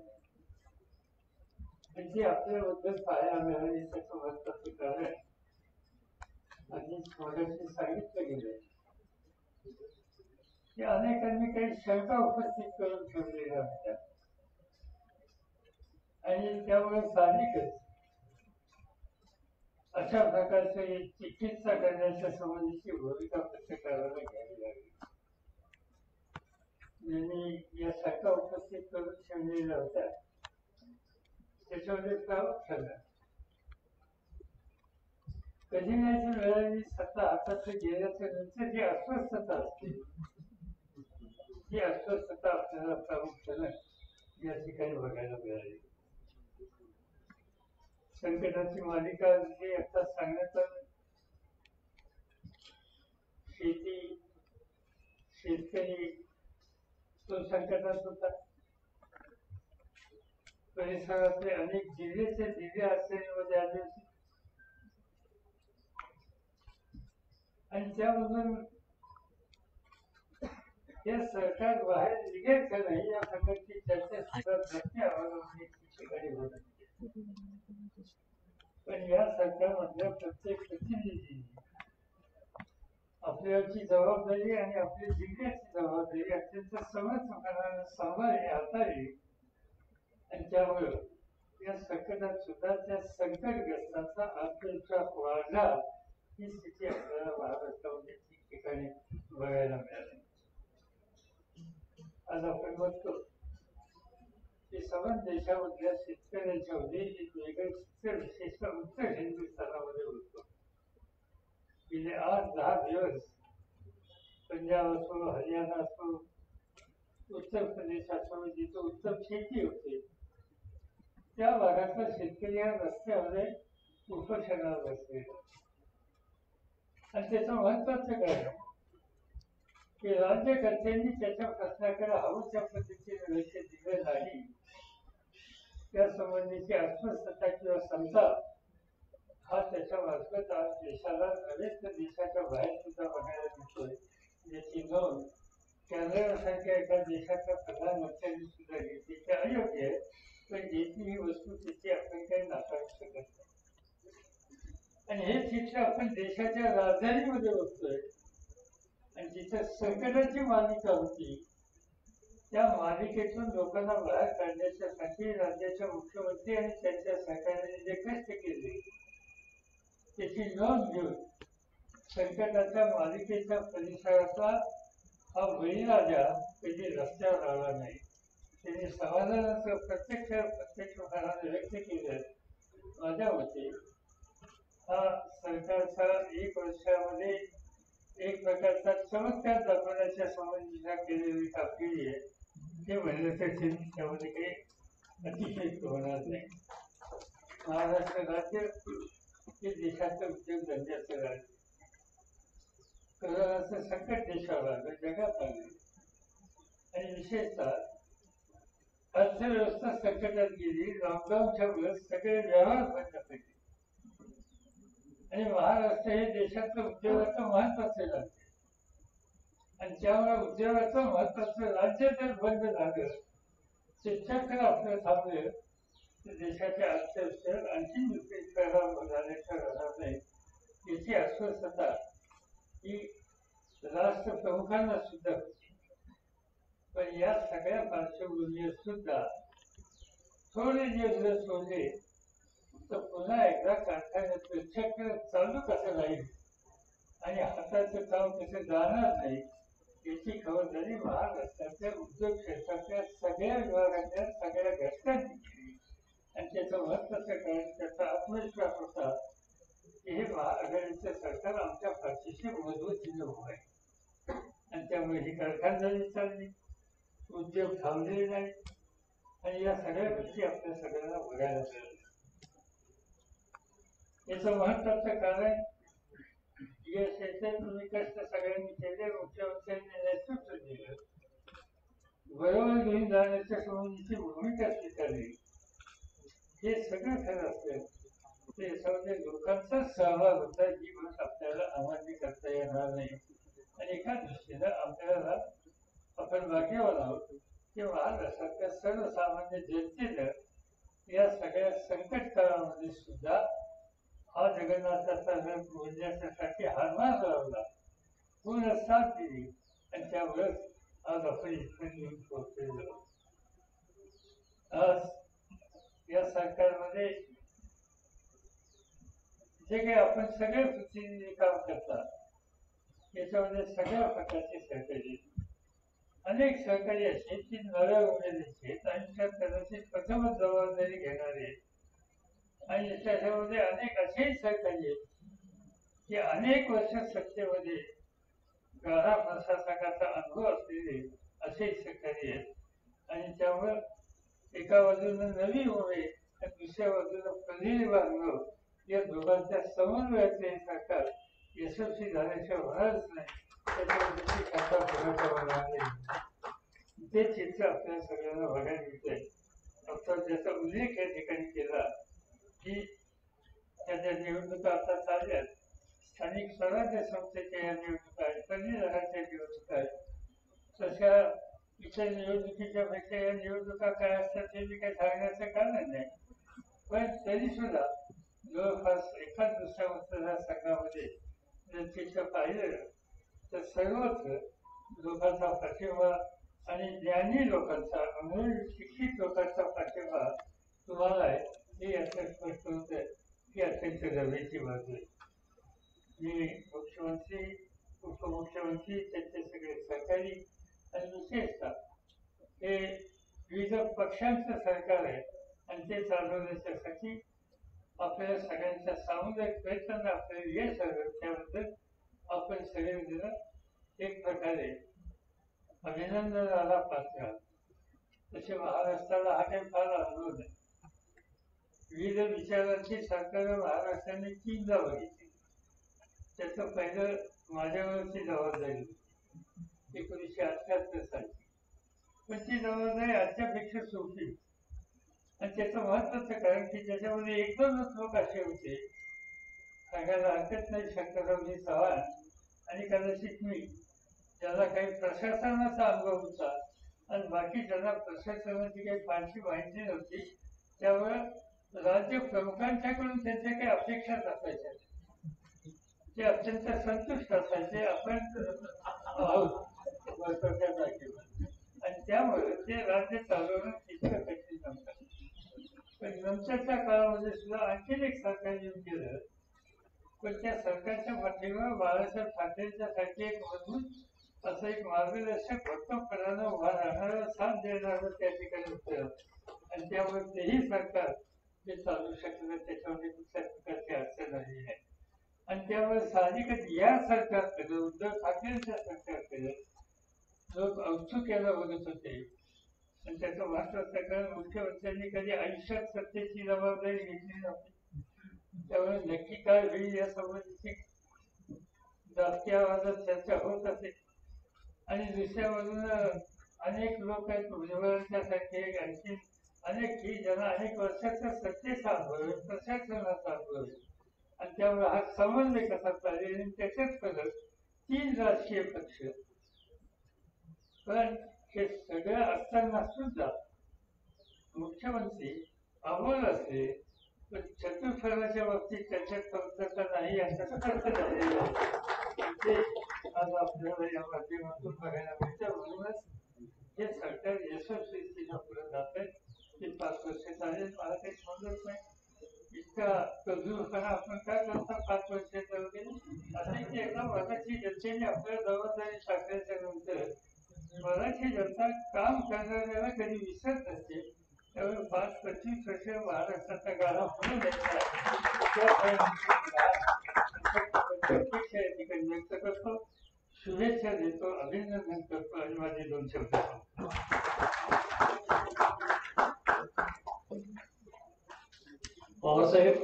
म्हणजे आपल्याबद्दल पाहायला मिळाले त्याचं महत्वाचं कारण आधीच थोडंसं सांगितलं गेलं की अनेकांनी काही शंका उपस्थित करून ठेवलेल्या होत्या आणि त्यामुळे साहजिकच अशा प्रकारचे चिकित्सा करण्याच्या संबंधीची भूमिका पत्रकाराला घ्यावी लागली. यांनी या शंका उपस्थित करून ठेवलेल्या होत्या. ते त्याच्यामध्ये प्रामुख ठरला. कधी नाही वेळेला सत्ता हातात गेल्याच्या नंतर जी अस्वस्थता असते ती अस्वस्थता आपल्याला प्रामुख्याने या ठिकाणी बघायला मिळाली. संकटाची मालिका जी आता सांगण्यात आली, शेती शेतकरी तो संकटात होता. परिसरातले अनेक जिल्ह्याचे जिल्हे अडचणीमध्ये आले होते आणि त्यामधून हे सरकार बाहेर निघेल का नाही या प्रकारची चर्चा सुद्धा प्रश्न अवलंबून ठिकाणी होत होती. पण या सरकारमधल्या प्रत्येक प्रतिनिधी आपल्याची जबाबदारी आणि आपल्या जिल्ह्याची जबाबदारी अत्यंत समर्थपणाने सांभाळली हाताळली आणि त्यामुळे या संकटात सुद्धा त्या संकटग्रस्तांचा आत्मविश्वास वाढला ही स्थिती आपल्याला महाराष्ट्रामध्ये ठिकठिकाणी बघायला मिळाली. आज आपण बघतो की सर्व देशामधल्या शेतकऱ्यांच्या एक वेगळं चित्र विशेषतः उत्तर हिंदुस्थानामध्ये होतो. गेले 8-10 दिवस पंजाब असो, हरियाणा असो, उत्तर प्रदेश असो, जिथं उत्तम शेती होते त्या भागातला शेतकरी या रस्त्यामध्ये उपोषणाला बसलेला. आणि त्याचं महत्वाचं कारण की राज्यकर्त्यांनी त्याच्या प्रश्नाकडे हवं त्या पद्धतीने लक्ष दिलं नाही. त्या संबंधीची अस्वस्थता किंवा संताप हा त्याच्या मार्फत आज देशाला नव्हे तर देशाच्या बाहेर सुद्धा बघायला मिळतोय. याची नोंद कॅनडासारख्या एका देशाच्या प्रधानमंत्र्यांनी सुद्धा घेतली. ते अयोग्य आहे, पण घेतली ही वस्तू त्याची आपण काही नाकारू शकत नाही. आणि हे चित्र आपण देशाच्या राजधानीमध्ये बघतोय आणि जिथे संकटाची मालिका होती त्या मालिकेतून लोकांना बाहेर काढण्यासाठी राज्याच्या मुख्यमंत्री आणि त्यांच्या सरकारने जे कष्ट केले त्याची नोंद घेऊन संकटाच्या मालिकेच्या परिसराचा हा बळीराजा कधी रस्त्यावर आला नाही. त्यांनी समाधानाचं प्रत्यक्ष मनाने व्यक्त केलं. माझ्या मते हा सरकारचा 1 वर्षामध्ये एक प्रकारचा चमत्कार दाखवण्याच्या संबंधीचा केलेली कामगिरी आहे. हे म्हणलं तर त्यामध्ये काही अतिशयोक्ती होणार नाही. महाराष्ट्र राज्य हे देशाचं उद्योगधंद्याचं राज्य. कोरोनाचं संकट देशावर आलं, जगात आलं आणि विशेषतः अर्थव्यवस्था संकटात गेली. लॉकडाऊनच्या वेळेस सगळे व्यवहार बंद पडले आणि महाराष्ट्र हे देशाचं उद्योगाचं महत्वाचं राज्य आणि त्यामुळे उद्योगाचं महत्वाचं राज्य जर बंद झालं ते चक्र आपलं थांबलं तर देशाच्या अर्थव्यवस्थेवर आणखी विपरीत परिणाम झाल्याचं राहणार नाही. याची अस्वस्थता ही राष्ट्रप्रमुखांना सुद्धा होती. पण या सगळ्या पार्श्वभूमीवर सुद्धा थोडे दिवस जर सोडले तर पुन्हा एकदा कारखान्याचं चक्र चालू कसं राहील आणि हाताचं काम कसं जाणार नाही याची खबरदारी महाराष्ट्राच्या उद्योग क्षेत्रातल्या सगळ्या विभागातल्या सगळ्या घटकांनी केली. आणि त्याचं महत्वाचं कारण त्याचा आत्मविश्वास होता की हे महाआघाडीचं सरकार आमच्या पाठीशी मजबूतीने उभं आहे आणि त्यामुळे ही कारखानदारी चालली, उद्योग थांबलेले नाही आणि या सगळ्या गोष्टी आपल्या सगळ्यांना बघायला मिळाल्या. याचं महत्वाचं कारण तुम्ही कष्ट सगळ्यांनी केले, मुख्यमंत्र्यांनी नेतृत्व दिलं, बरोबर घेऊन जाण्याच्या संबंधीची भूमिका स्वीकारली. हे सगळं खरं असलं ते याच्यामध्ये लोकांचा सहभाग होता ही गोष्ट आपल्याला अमान्य करता येणार नाही. आणि एका दृष्टीनं आपल्याला आपण भाग्यवान आहोत की महाराष्ट्रातल्या सर्वसामान्य जनतेनं या सगळ्या संकट काळामध्ये सुद्धा हा जगन्नाथाचा रथ बोलण्यासाठी हातभार लावला, पूर्ण साथ दिली आणि त्यामुळेच आज आपण इथपर्यंत येऊन पोहोचलेलो. आज या सरकारमध्ये जे काही आपण सगळे प्रतिनिधी काम करतात याच्यामध्ये सगळ्या प्रकारचे सहकारी, अनेक सहकारी असे की नव्या उमेदीचे त्यांच्या कदाचित प्रथमच जबाबदारी घेणारे आणि त्याच्यामध्ये अनेक असेही सहकारी आहेत की अनेक वर्ष सत्तेमध्ये गाढा प्रशासकाचा अनुभव असलेले असेही सहकारी आहेत. आणि त्यावर एका बाजूला नवी उभे तर दुसऱ्या बाजूला प्रदील बांधव या दोघांच्या समन्वयाचे हे सरकार यशस्वी झाल्याशिवाय होणारच नाही. त्याच्यावरती खाता भरायचा होणार नाही. ते चित्र आपल्या सगळ्यांना बघायला मिळतंय. डॉक्टर ज्याचा उल्लेख या ठिकाणी केला की त्याच्या निवडणुका आता चालल्यात, स्थानिक स्वराज्य संस्थेच्या या निवडणुका आहेत, पदवीधरांच्या निवडणुका आहेत. तशा इतर निवडणुकीच्या पेक्षा या निवडणुका काय असतात ते मी काही सांगण्याचं कारण नाही. पण तरी सुद्धा जवळपास एखाद दुसऱ्या मतदारसंघामध्ये जर चित्र पाहिलं तर सर्वत्र लोकांचा पाठिंबा आणि ज्ञानी लोकांचा, अमूल शिक्षित लोकांचा पाठिंबा तुम्हाला आहे हे याचं स्पष्ट होतं की अत्यंत गरजेची बाजू आहे. मी मुख्यमंत्री, उपमुख्यमंत्री, त्यांचे सगळे सहकारी आणि विशेषतः हे विविध पक्षांचं सरकार आहे आणि ते चालवण्यासाठी आपल्या सगळ्यांच्या सामुदायिक प्रयत्नांना आपल्याला यश आलं त्याबद्दल आपण सगळेजण एक प्रकारे अभिनंदनाला पात्र आहात. तसे महाराष्ट्राला हा काही फार अनुभव नाही. विविध विचारांची सरकार महाराष्ट्राने 3दा बघितली. त्याचं पहिलं माझ्यावरची जबाबदारी होती 1978 साली. पण ती जबाबदारी आजच्यापेक्षा सोपी आणि त्याचं महत्वाचं कारण की त्याच्यामध्ये एकदमच लोक असे होते, सांगायला हरकत नाही, शंकररावजी चव्हाण आणि कदाचित मी, ज्याला काही प्रशासनाचा अनुभव होता आणि बाकी ज्यांना प्रशासनाची काही फारशी माहिती नव्हती. त्यामुळे राज्य प्रमुखांच्याकडून त्यांच्या काही अपेक्षाच असायच्या. ते अत्यंत संतुष्ट असायचे आपण आहोत महत्वाच्या जागेवर आणि त्यामुळे ते राज्य चालवणं इतकं कठीण नव्हतं. पण नंतरच्या काळामध्ये सुद्धा आणखीन एक सरकार येऊन गेलं. पण त्या सरकारच्या पाठीवर बाळासाहेब ठाकरेंच्या सारखे एक मजबूत असं एक मार्गदर्शक भक्कमपणानं उभा राहणारं, साथ देणारं त्या ठिकाणी होतं आणि त्यामुळे तेही सरकार ते चालू शकलं. त्याच्यामध्ये कुठल्या प्रकारची अडचण आली आहे आणि त्यामुळे साहजिकच या सरकारकडे, उद्धव ठाकरेंच्या सरकारकडे लोक औत्सुक्याला बघत होते. आणि त्याचं महत्वाचं कारण मुख्यमंत्र्यांनी कधी आयुष्यात सत्तेची जबाबदारी घेतली नव्हती. त्यामुळे नक्की काय होईल या संबंधीची जास्ती आवाजात चर्चा होत असे. आणि दुसऱ्या बाजूनं अनेक लोक आहेत भुजबळांच्या सारखे, आणखी अनेक की ज्यांना अनेक वर्षाचा सत्तेचा अनुभव आहे, प्रशासनाचा अनुभव आहे आणि त्यामुळे हा समन्वय कसा चालेल आणि त्याच्यात फरक 3 राजकीय पक्ष. पण हे सगळं असताना सुद्धा मुख्यमंत्री अमोल असले पण चतुर्फळाच्या बाबतीत त्याच्यात कमतरता नाही याचं अर्थ झालेलं आहे. ते आज आपल्याला या माध्यमातून बघायला मिळतं. म्हणूनच हे सरकार यशस्वीरित्या पुढे जात आहे. ते 5 वर्ष चालेल मला काही समजत नाही. इतका तजुरपणा आपण काय करता 5 वर्षाचा वगैरे असं की एकदा मराठी जनतेने आपल्या जबाबदारी टाकल्याच्या नंतर मराठी जनता काम करणाऱ्याला कधी विसरत नसते. त्यामुळे 5-25 वर्ष महाराष्ट्राचा गाडा पुढे द्यायचा अपेक्षा या ठिकाणी व्यक्त करतो. शुभेच्छा देतो, अभिनंदन करतो आणि माझे 2 शब्द सांगतो. पवारसाहेब,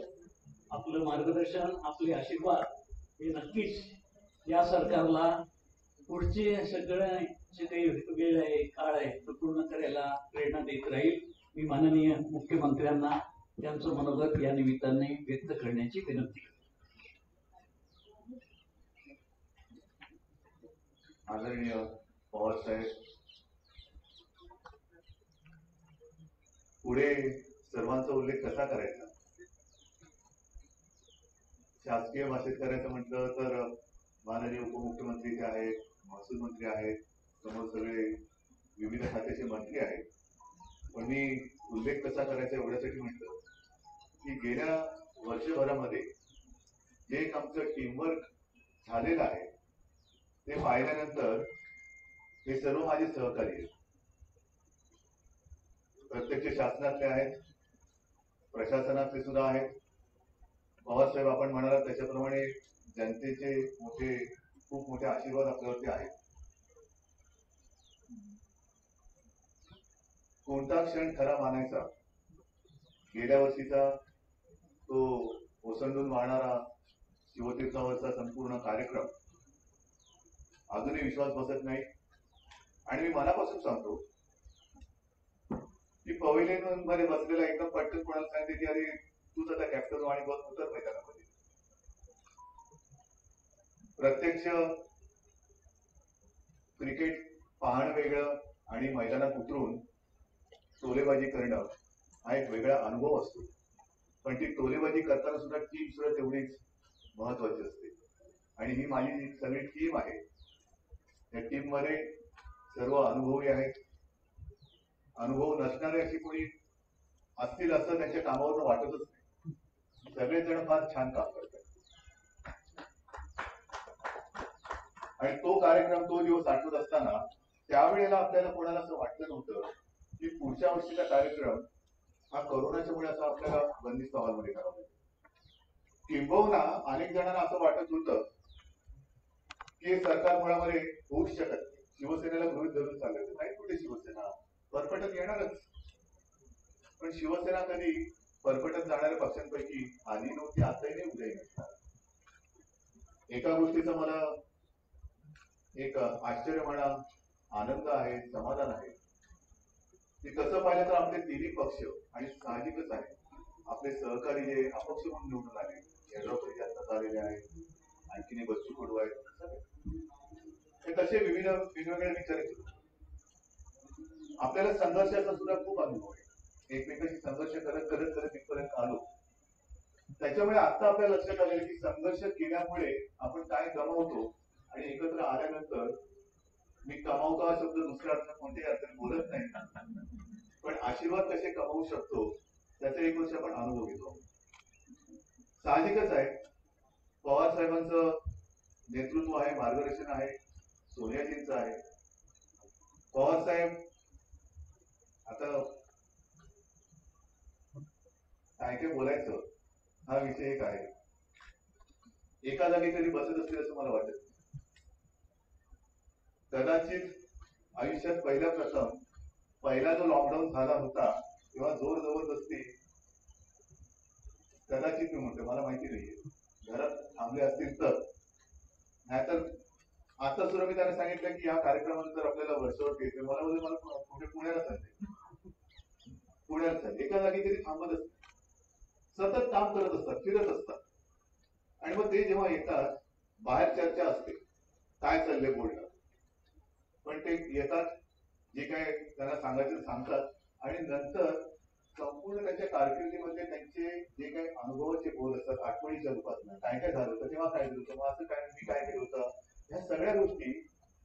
आपलं मार्गदर्शन, आपले आशीर्वाद हे नक्कीच या सरकारला पुढचे सगळं जे काही वेळ आहे, काळ आहे तो पूर्ण करायला प्रेरणा देत राहील. मी माननीय मुख्यमंत्र्यांना त्यांचं मनोगत या निमित्ताने व्यक्त करण्याची विनंती करतो. आदरणीय पवारसाहेब, पुढे सर्वांचा उल्लेख कसा करायचा? शासकीय भाषेत करायचं म्हटलं तर माननीय उपमुख्यमंत्री जे आहेत, महसूल मंत्री आहेत, समोर सगळे विविध खात्याचे मंत्री आहेत. पण मी उल्लेख कसा करायचा एवढ्यासाठी म्हटलं की गेल्या वर्षभरामध्ये जे एक आमचं टीमवर्क झालेलं आहे ते पाहिल्यानंतर हे सर्व माझे सहकारी आहेत. प्रत्यक्ष शासनातले आहेत, प्रशासनाचे सुद्धा आहेत. पवारसाहेब आपण म्हणालात त्याच्याप्रमाणे जनतेचे खूप मोठे आशीर्वाद आपल्यावरती आहेत. कोणता क्षण खरा मानायचा, गेल्या वर्षीचा तो ओसंडून वाहणारा शिवतीर्थावरचा संपूर्ण कार्यक्रम अजूनही विश्वास बसत नाही. आणि मी मनापासून सांगतो की पवेलियन मध्ये बसलेला एकदम पटकन कोणाला सांगते की अरे तूच आता कॅप्टन आणि बस उतर मैदानामध्ये. प्रत्यक्ष क्रिकेट पाहणं वेगळं आणि मैदानात उतरून टोलेबाजी करणं हा एक वेगळा अनुभव असतो. पण ती टोलेबाजी करताना सुद्धा टीम सुद्धा तेवढीच महत्वाची असते. आणि ही माझी सगळी टीम आहे. या टीम मध्ये सर्व अनुभवी आहेत. अनुभव नसणारे अशी कोणी असतील असं त्यांच्या कामावर वाटतच नाही. सगळेजण फार छान काम करतात. आणि तो कार्यक्रम तो दिवस आठवत असताना त्यावेळेला आपल्याला कोणाला असं वाटलं नव्हतं की पुढच्या वर्षीचा कार्यक्रम हा कोरोनाच्यामुळे असा आपल्याला बंदिस्त हॉलमध्ये करावा लागेल. किंबहुना अनेक जणांना असं वाटत होतं की हे सरकार मुळामध्ये होऊच शकत नाही. शिवसेनेला गृहीत धरून चाललं नाही. कुठे शिवसेना परपटत येणारच. पण शिवसेना कधी परपटत जाणाऱ्या पक्षांपैकी आधी नव्हती, आताही नाही, उद्याही नसणार. एका गोष्टीचा मला एक आश्चर्य म्हणा, आनंद आहे, समाधान आहे की कसं पाहिलं तर आपले तिन्ही पक्ष आणि साहजिकच आहे आपले सहकारी जे अपक्ष म्हणून निवडून आले, यड्रावकर जास्त झालेले आहेत, आणखीन बच्चू कडू आहेत, हे तसे वेगवेगळे विचार आहेत. आपल्याला संघर्षाचा सुद्धा खूप अनुभव आहे. एकमेकांशी संघर्ष करत करत करत इथपर्यंत आलो. त्याच्यामुळे आता आपल्या लक्षात आलेलं की संघर्ष केल्यामुळे आपण काय गमावतो आणि एकत्र आल्यानंतर मी कमावतो हा शब्द दुसऱ्या अर्थात कोणत्याही अर्थाने बोलत नाही, पण आशीर्वाद कसे कमावू शकतो त्याचा एक वर्ष आपण अनुभव घेतो. साहजिकच आहे पवार साहेबांचं नेतृत्व आहे, मार्गदर्शन आहे, सोनियाजींचं आहे. पवार साहेब आता काय काय बोलायचं हा विषय एक आहे. एका जागी कधी बसत असतील असं मला वाटत. कदाचित आयुष्यात पहिला जो लॉकडाऊन झाला होता तेव्हा जोर जबरदस्ती कदाचित मी म्हणतो, मला माहिती नाहीये, घरात थांबले असतील तर. नाहीतर आता सुद्धा मी त्यांना सांगितलं की या कार्यक्रमानंतर आपल्याला वर्षभर घ्यायचं. मला कुठे पुण्याला चालते, पुण्याला चालते. एका जागी तरी थांबत असते, सतत काम करत असतात, फिरत असतात. आणि मग ते जेव्हा येतात बाहेर चर्चा असते काय चाललंय बोलणं, पण ते येतात जे काय त्यांना सांगायचं सांगतात आणि नंतर संपूर्ण त्यांच्या कारकिर्दीमध्ये त्यांचे जे काही अनुभवाचे बोल असतात आठवणीच्या रूपात, काय काय झालं होतं तेव्हा, काय झालं होतं, मग असं काय मी काय केलं होतं, ह्या सगळ्या गोष्टी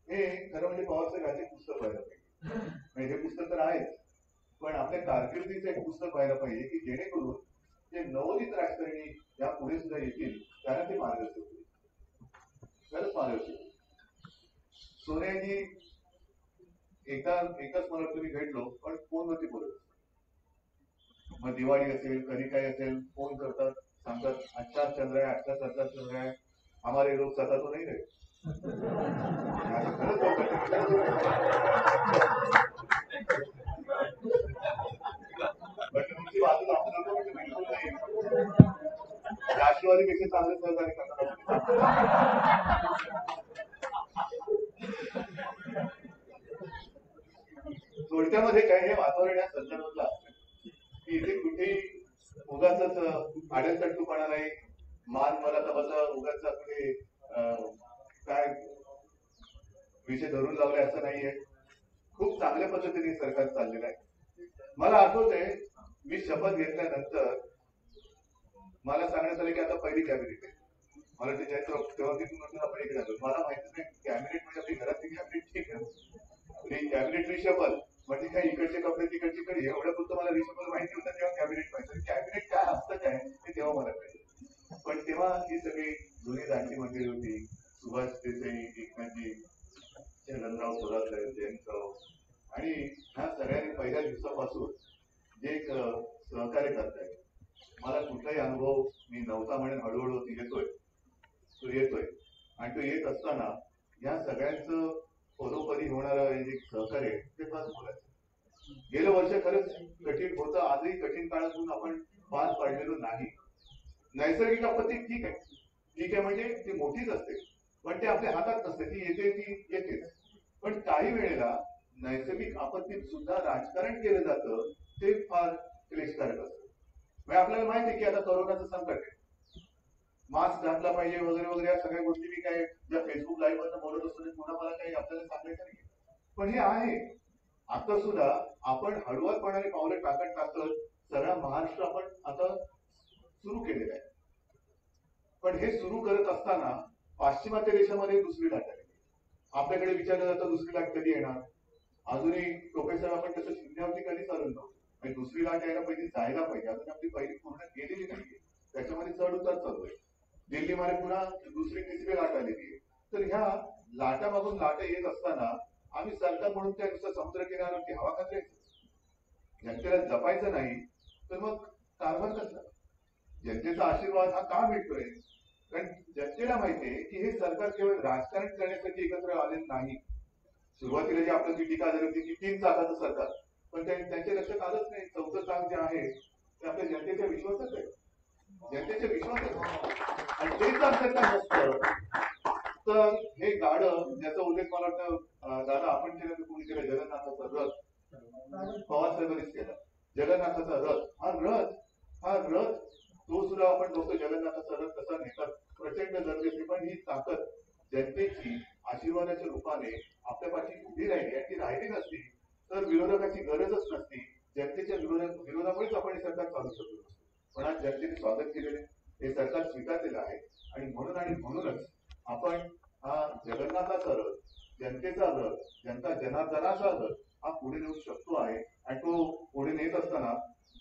हे खरं म्हणजे पवारसाहेब याचे पुस्तक व्हायला पाहिजे. हे पुस्तक तर आहेच, पण आपल्या कारकिर्दीचं एक पुस्तक व्हायला पाहिजे की जेणेकरून जे नवोदित राजकारणी या पुढे सुद्धा येतील त्यांना ते मार्गदर्शक होईल. खरंच मार्गदर्शक. सोनियाजी एकच मला तुम्ही भेटलो पण फोनवरती बोलत. मग दिवाळी असेल कधी काय असेल फोन करतात, सांगतात अच्छा चल रहा है, अच्छा चर्चा चल रहा है, हमारे लोग सता तो नहीं रहे. तुमची बाजू आपण बिलकुल नाही. राष्ट्रवादीपेक्षा चांगले सहकार्य करतात. थोडक्यामध्ये काय हे वातावरण या संदर्भातलं असतं की इथे कुठेही उगाच आडलतट्टूपणा नाही, मान मला तसा उगाचा कुठे काय विषय धरून लावले असं नाहीये. खूप चांगल्या पद्धतीने सरकार चाललेलं आहे. मला आठवतंय मी शपथ घेतल्यानंतर मला सांगण्यात आलं की आता पहिली कॅबिनेट आहे. मला ते जायचं तेव्हा तिथून आपण इकडे आलो. मला माहिती नाही कॅबिनेट म्हणजे आपली घरातली कॅबिनेट ठीक आहे, कॅबिनेट रिशफल म्हणजे काय इकडचे कपडे तिकडचे कडे एवढं फक्त मला रिशफल माहिती होतं. तेव्हा कॅबिनेट माहिती, कॅबिनेट काय असतं काय ते तेव्हा मला कळलं. पण तेव्हा ही सगळी जुनी जाणती मंडळी होती, सुभाष देसाई, एकनाथजी, चंद्रराव थोरात, जयंतराव, आणि ह्या सगळ्यांनी पहिल्या दिवसापासून जे एक सहकार्य करतायत पदोपदी होणारं हे जे सहकार्य आहे ते फार बोलायचं. गेलं वर्ष खरंच कठीण होतं, आजही कठीण काळातून आपण पार पाडलेलो नाही. नैसर्गिक आपत्ती ठीक आहे म्हणजे ती मोठीच असते, पण ते आपल्या हातात नसते, ती येते ती येतेच. पण काही वेळेला नैसर्गिक आपत्तीत सुद्धा राजकारण केलं जातं, ते फार क्लेशकारक असतं. म्हणजे आपल्याला माहिती आहे की आता कोरोनाचं संकट आहे, मास्क घातला पाहिजे वगैरे वगैरे, या सगळ्या गोष्टी मी काय ज्या फेसबुक लाईव्ह वरनं बोलत असतो पुन्हा मला काही आपल्याला सांगायचं नाही. पण हे आहे, आता सुद्धा आपण हळूवारपणाने पावलं टाकत सगळा महाराष्ट्र आपण आता सुरू केलेलं आहे. पण हे सुरू करत असताना पाश्चिमात्य देशामध्ये दुसरी लाट आली. आपल्याकडे विचारलं जातं दुसरी लाट कधी येणार. अजूनही प्रोफेसर आपण तसं शून्यावरती कधी चालून नव्हतो. आणि दुसरी लाट यायला पहिली जायला पाहिजे, अजून आपली पहिली पूर्ण गेलेली नाहीये, त्याच्यामध्ये चढ उतार चालू आहे. दिल्लीमध्ये पुन्हा दुसरी तिसरी लाट आलेली आहे. तर ह्या लाटामागून लाटा येत असताना आम्ही सरकार म्हणून त्या नुसतं समुद्र किनाऱ्यावरती हवा खायचं, जनतेला जपायचं नाही, तर मग कारभार कसला. जनतेचा आशीर्वाद हा का मिळतोय, कारण जनतेला माहितीये की हे सरकार केवळ राजकारण करण्यासाठी एकत्र आलेलं नाही. सुरुवातीला जी आपल्याला ती टीका झाली होती की 3 चाकाचं सरकार, पण त्यांच्या लक्षात आलंच नाही 4थं चाक जे आहे ते आपल्या जनतेच्या विश्वासाच आहे, जनतेच्या विश्वासाच आहे. आणि ते जर सरकार नसतं तर हे गाडं, ज्याचा उल्लेख मला वाटतं दादा आपण केलं तर कोणी केलं, जगन्नाथाचा रथ, पवार साहेबांनीच केला. जगन्नाथाचा रथ हा रथ तो सुद्धा आपण बघतो, जगन्नाथाचा रथ कसा नेतात, प्रचंड गर्दीची, पण ही ताकद जनतेची आशीर्वादाच्या रूपाने आपल्या पाठी उभी राहिली. आणि ती राहिली नसती तर विरोधकाची गरजच नसती. जनतेच्या विरोधामुळेच आपण हे सरकार चालू शकतो. पण आज जनतेने स्वागत केलेले, हे सरकार स्वीकारलेलं आहे. आणि म्हणूनच आपण हा जगन्नाथाचा रथ, जनतेचा रथ, जनता जनार्दनाचा रथ हा पुढे नेऊ शकतो आहे. आणि तो पुढे नेत असताना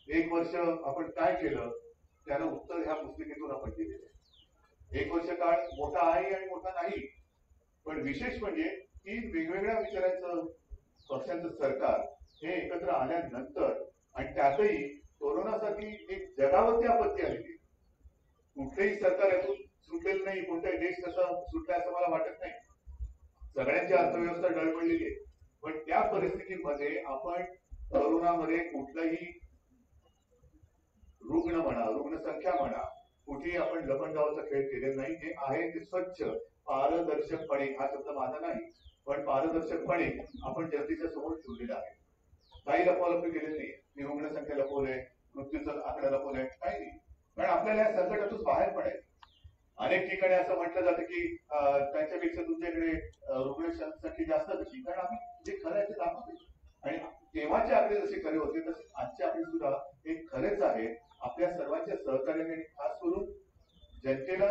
1 वर्ष आपण काय केलं त्याला उत्तर ह्या पुस्तिकेतून आपण दिलेलं आहे. 1 वर्ष काळ मोठा आहे आणि मोठा नाही, पण विशेष म्हणजे की वेगवेगळ्या विचारांचं पक्षांचं सरकार हे एकत्र आल्यानंतर, आणि त्यातही कोरोनासाठी एक जगावरती आपत्ती आलेली. कुठलेही सरकार यातून सुटलेलं नाही, कोणताही देश तसा सुटला असं मला वाटत नाही. सगळ्यांची अर्थव्यवस्था डळमळलेली आहे. पण त्या परिस्थितीमध्ये आपण कोरोनामध्ये कुठलाही रुग्ण म्हणा, रुग्णसंख्या म्हणा, कुठेही आपण लपंडावाचा खेळ केलेला नाही. जे आहे ते स्वच्छ पारदर्शकपणे, हा शब्द माझा नाही, पण पारदर्शकपणे आपण जनतेच्या समोर ठेवलेला आहे. काही लपवालपी केलेली नाही. मी रुग्णसंख्या लपवलंय, मृत्यूचा आकडा लपवलाय, काही नाही. कारण आपल्याला या संकटातून बाहेर पडायचं. अनेक ठिकाणी असं म्हटलं जातं की त्यांच्यापेक्षा तुमच्याकडे रुग्ण संख्या जास्त कशी, कारण आम्ही जे खरं आहे ते दाखवतो. आणि तेव्हाचे आकडे जसे खरे होते तसे आजचे आकडे सुद्धा हे खरेच आहे. आपल्या सर्वांच्या सहकार्याने, खास करून जनतेला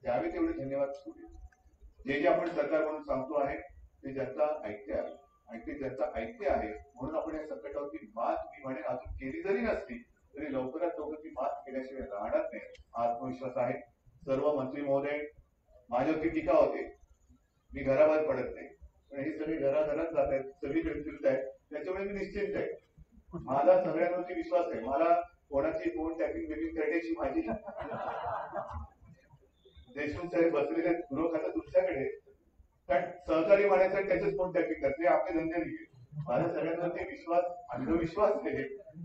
द्यावे तेवढे धन्यवाद. जे आपण सरकार म्हणून सांगतो आहे ते जनता ऐकते आहे, आणि ते जनता ऐकते आहे म्हणून आपण या संकटावरती मात, मी म्हणेन अजून केली जरी नसती तरी लवकरात लवकर ती मात केल्याशिवाय राहणार नाही, आत्मविश्वास आहे. सर्व मंत्री महोदय, माझ्यावरती टीका होते मी घराबाहेर पडत नाही, पण हे सगळे घराघरात जात आहेत, सगळीकडे फिरत आहेत, त्याच्यामुळे मी निश्चिंत आहे. माझा सगळ्यांवरती विश्वास आहे. मला कोणाची फोन टॅपिंग बिपिंग करण्याची माझी देशमुख साहेब बसलेले गृह खातं तुमच्याकडे, कारण सहकारी म्हणायचं त्याच्याच फोन टॅपिंग करते, आपले धंदे नाही. माझा सगळ्यांवरती विश्वास, अंधविश्वास आहे,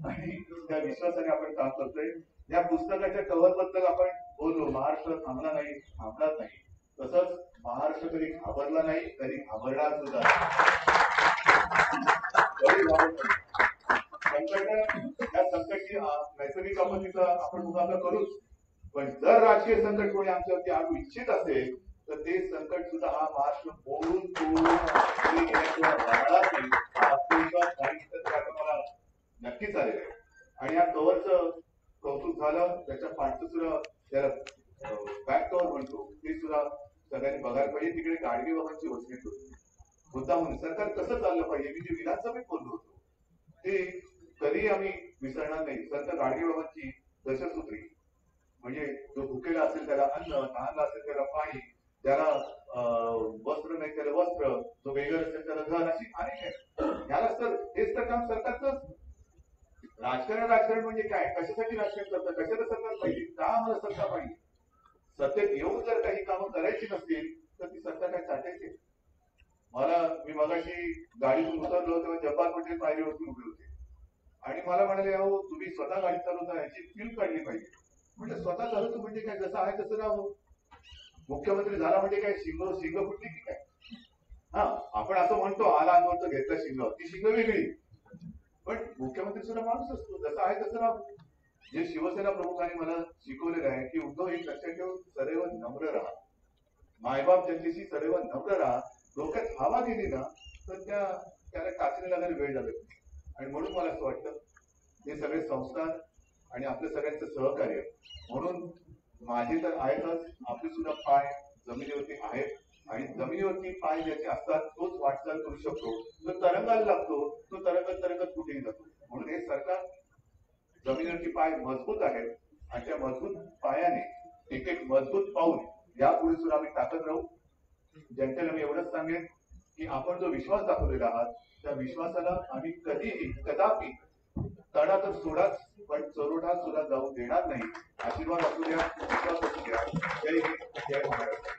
आणि त्या विश्वासाने आपण काम करतोय. या पुस्तकाच्या कव्हर बद्दल आपण बोललो, महाराष्ट्र थांबला नाही, थांबणार नाही. तसंच महाराष्ट्र कधी घाबरला नाही, कधी घाबरणार सुद्धा संकट, या संकटची नैसर्गिक आपत्तीचा आपण मुकाबला करूच, पण जर राजकीय संकट कोणी आमच्यावरती आणू इच्छित असेल तर ते संकट सुद्धा हा महाराष्ट्र बोलून मला नक्कीच आलेलं आहे. आणि या कव्हरचं कौतुक झालं, त्याच्या पाठचं सुद्धा त्याला बॅक कव्हर म्हणतो ते सुद्धा सगळ्यांनी बघायला पाहिजे. तिकडे गाडगे बाबांची वचने होती, मुद्दा म्हणून सरकार कसं चाललं पाहिजे, मी जे विधानसभेत बोललो होतो ते कधी आम्ही विसरणार नाही. संत गाडगे बाबांची दशसूत्री, म्हणजे जो भुकेला असेल त्याला अन्न, तहानला असेल त्याला पाणी, ज्याला वस्त्र नाही त्याला वस्त्र, जो बेघर असेल त्याला घर, अशी अनेक आहेत. यालाच तर, हेच तर काम सरकारचं. राजकारण म्हणजे काय, कशासाठी राजकारण करतात, कशाला सरकार पाहिजे, का आम्हाला सरकार पाहिजे. सत्तेत येऊन जर काही कामं करायची नसतील तर ती सत्ता काय चाटायची. मी मगाशी गाडीतून उतरलो तेव्हा जब्बार पटेल पायरीवरती उभे होते आणि मला म्हणाले, अहो तुम्ही स्वतः गाडी चालवता, याची फिल्म काढली पाहिजे. म्हणजे स्वतः चालवतो म्हणजे काय, जसं आहे तसं राहू. मुख्यमंत्री झाला म्हणजे काय शिंग फुटली की काय? हा, आपण असं म्हणतो आला अंगावर घेतला शिंग, ती शिंग वेगळी. पण मुख्यमंत्री सुद्धा माणूस असतो, जसं आहे तसं राहू. जे शिवसेना प्रमुखांनी मला शिकवलेलं आहे की उद्धव एक लक्षात ठेव, सदैव नम्र राहा, मायबाप जनतेशी सदैव नम्र राहा. डोक्यात हवा गेली ना तर त्याला टाचणी लागायला वेळ लागत नाही. आणि म्हणून मला असं वाटतं हे सगळे संस्कार आणि आपल्या सगळ्यांचं सहकार्य, म्हणून माझे तर आहेतच, आपले सुद्धा पाय जमिनीवरती आहेत आणि जमिनीवरती पाय ज्याचे असतात तोच वाटचाल करू शकतो. तो तरंगायला लागतो, तो तरंगत कुठेही जातो. म्हणून हे सरकार जमिनीवरती पाय मजबूत आहेत आणि त्या मजबूत पायाने एक एक मजबूत पाऊल यापुढे सुद्धा आम्ही टाकत राहू. जनतेला मी एवढंच सांगेन की आपण जो विश्वास दाखवलेला आहात त्या विश्वासाला आम्ही कधीही कदापि तडा तर सोडाच पण चरोडा सुद्धा जाऊ देणार नाही. आशीर्वाद असू द्या, विश्वास असू द्या. जय हिंद, जय महाराष्ट्र.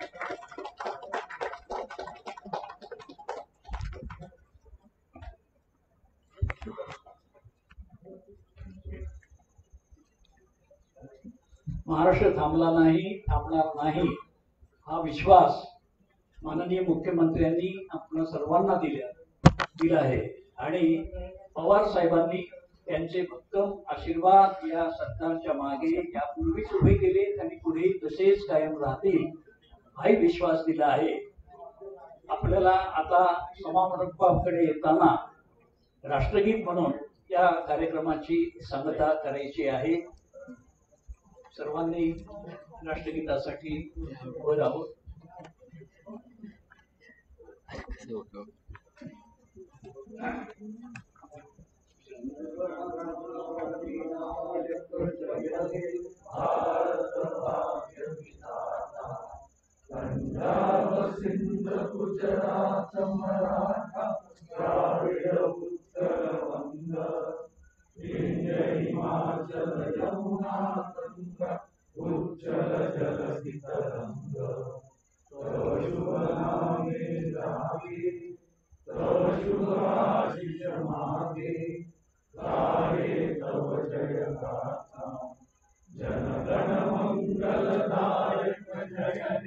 महाराष्ट्र थांबला नाही, थांबणार नाही, हा विश्वास माननीय मुख्यमंत्र्यांनी आपण सर्वांना दिला आहे. आणि पवार साहेबांनी त्यांचे भक्कम आशीर्वाद या सरकारच्या मागे यापूर्वीच उभे केले आणि पुढे तसेच कायम राहतील हाही विश्वास दिला आहे. आपल्याला आता समारोपाकडे येताना राष्ट्रगीत म्हणून या कार्यक्रमाची सांगता करायची आहे. सर्वांनी राष्ट्रगीतासाठी उभं राहून पंजाब सिंध गुजरात मराठा द्राविड उत्तर वंग विंध्य हिमाचल यमुना गंगा उच्चल जलधि तरंग तव शुभ नामे गावे तव शुभ आशीष मागे गाये तव जय गाथा जन गण मंगलदायक जय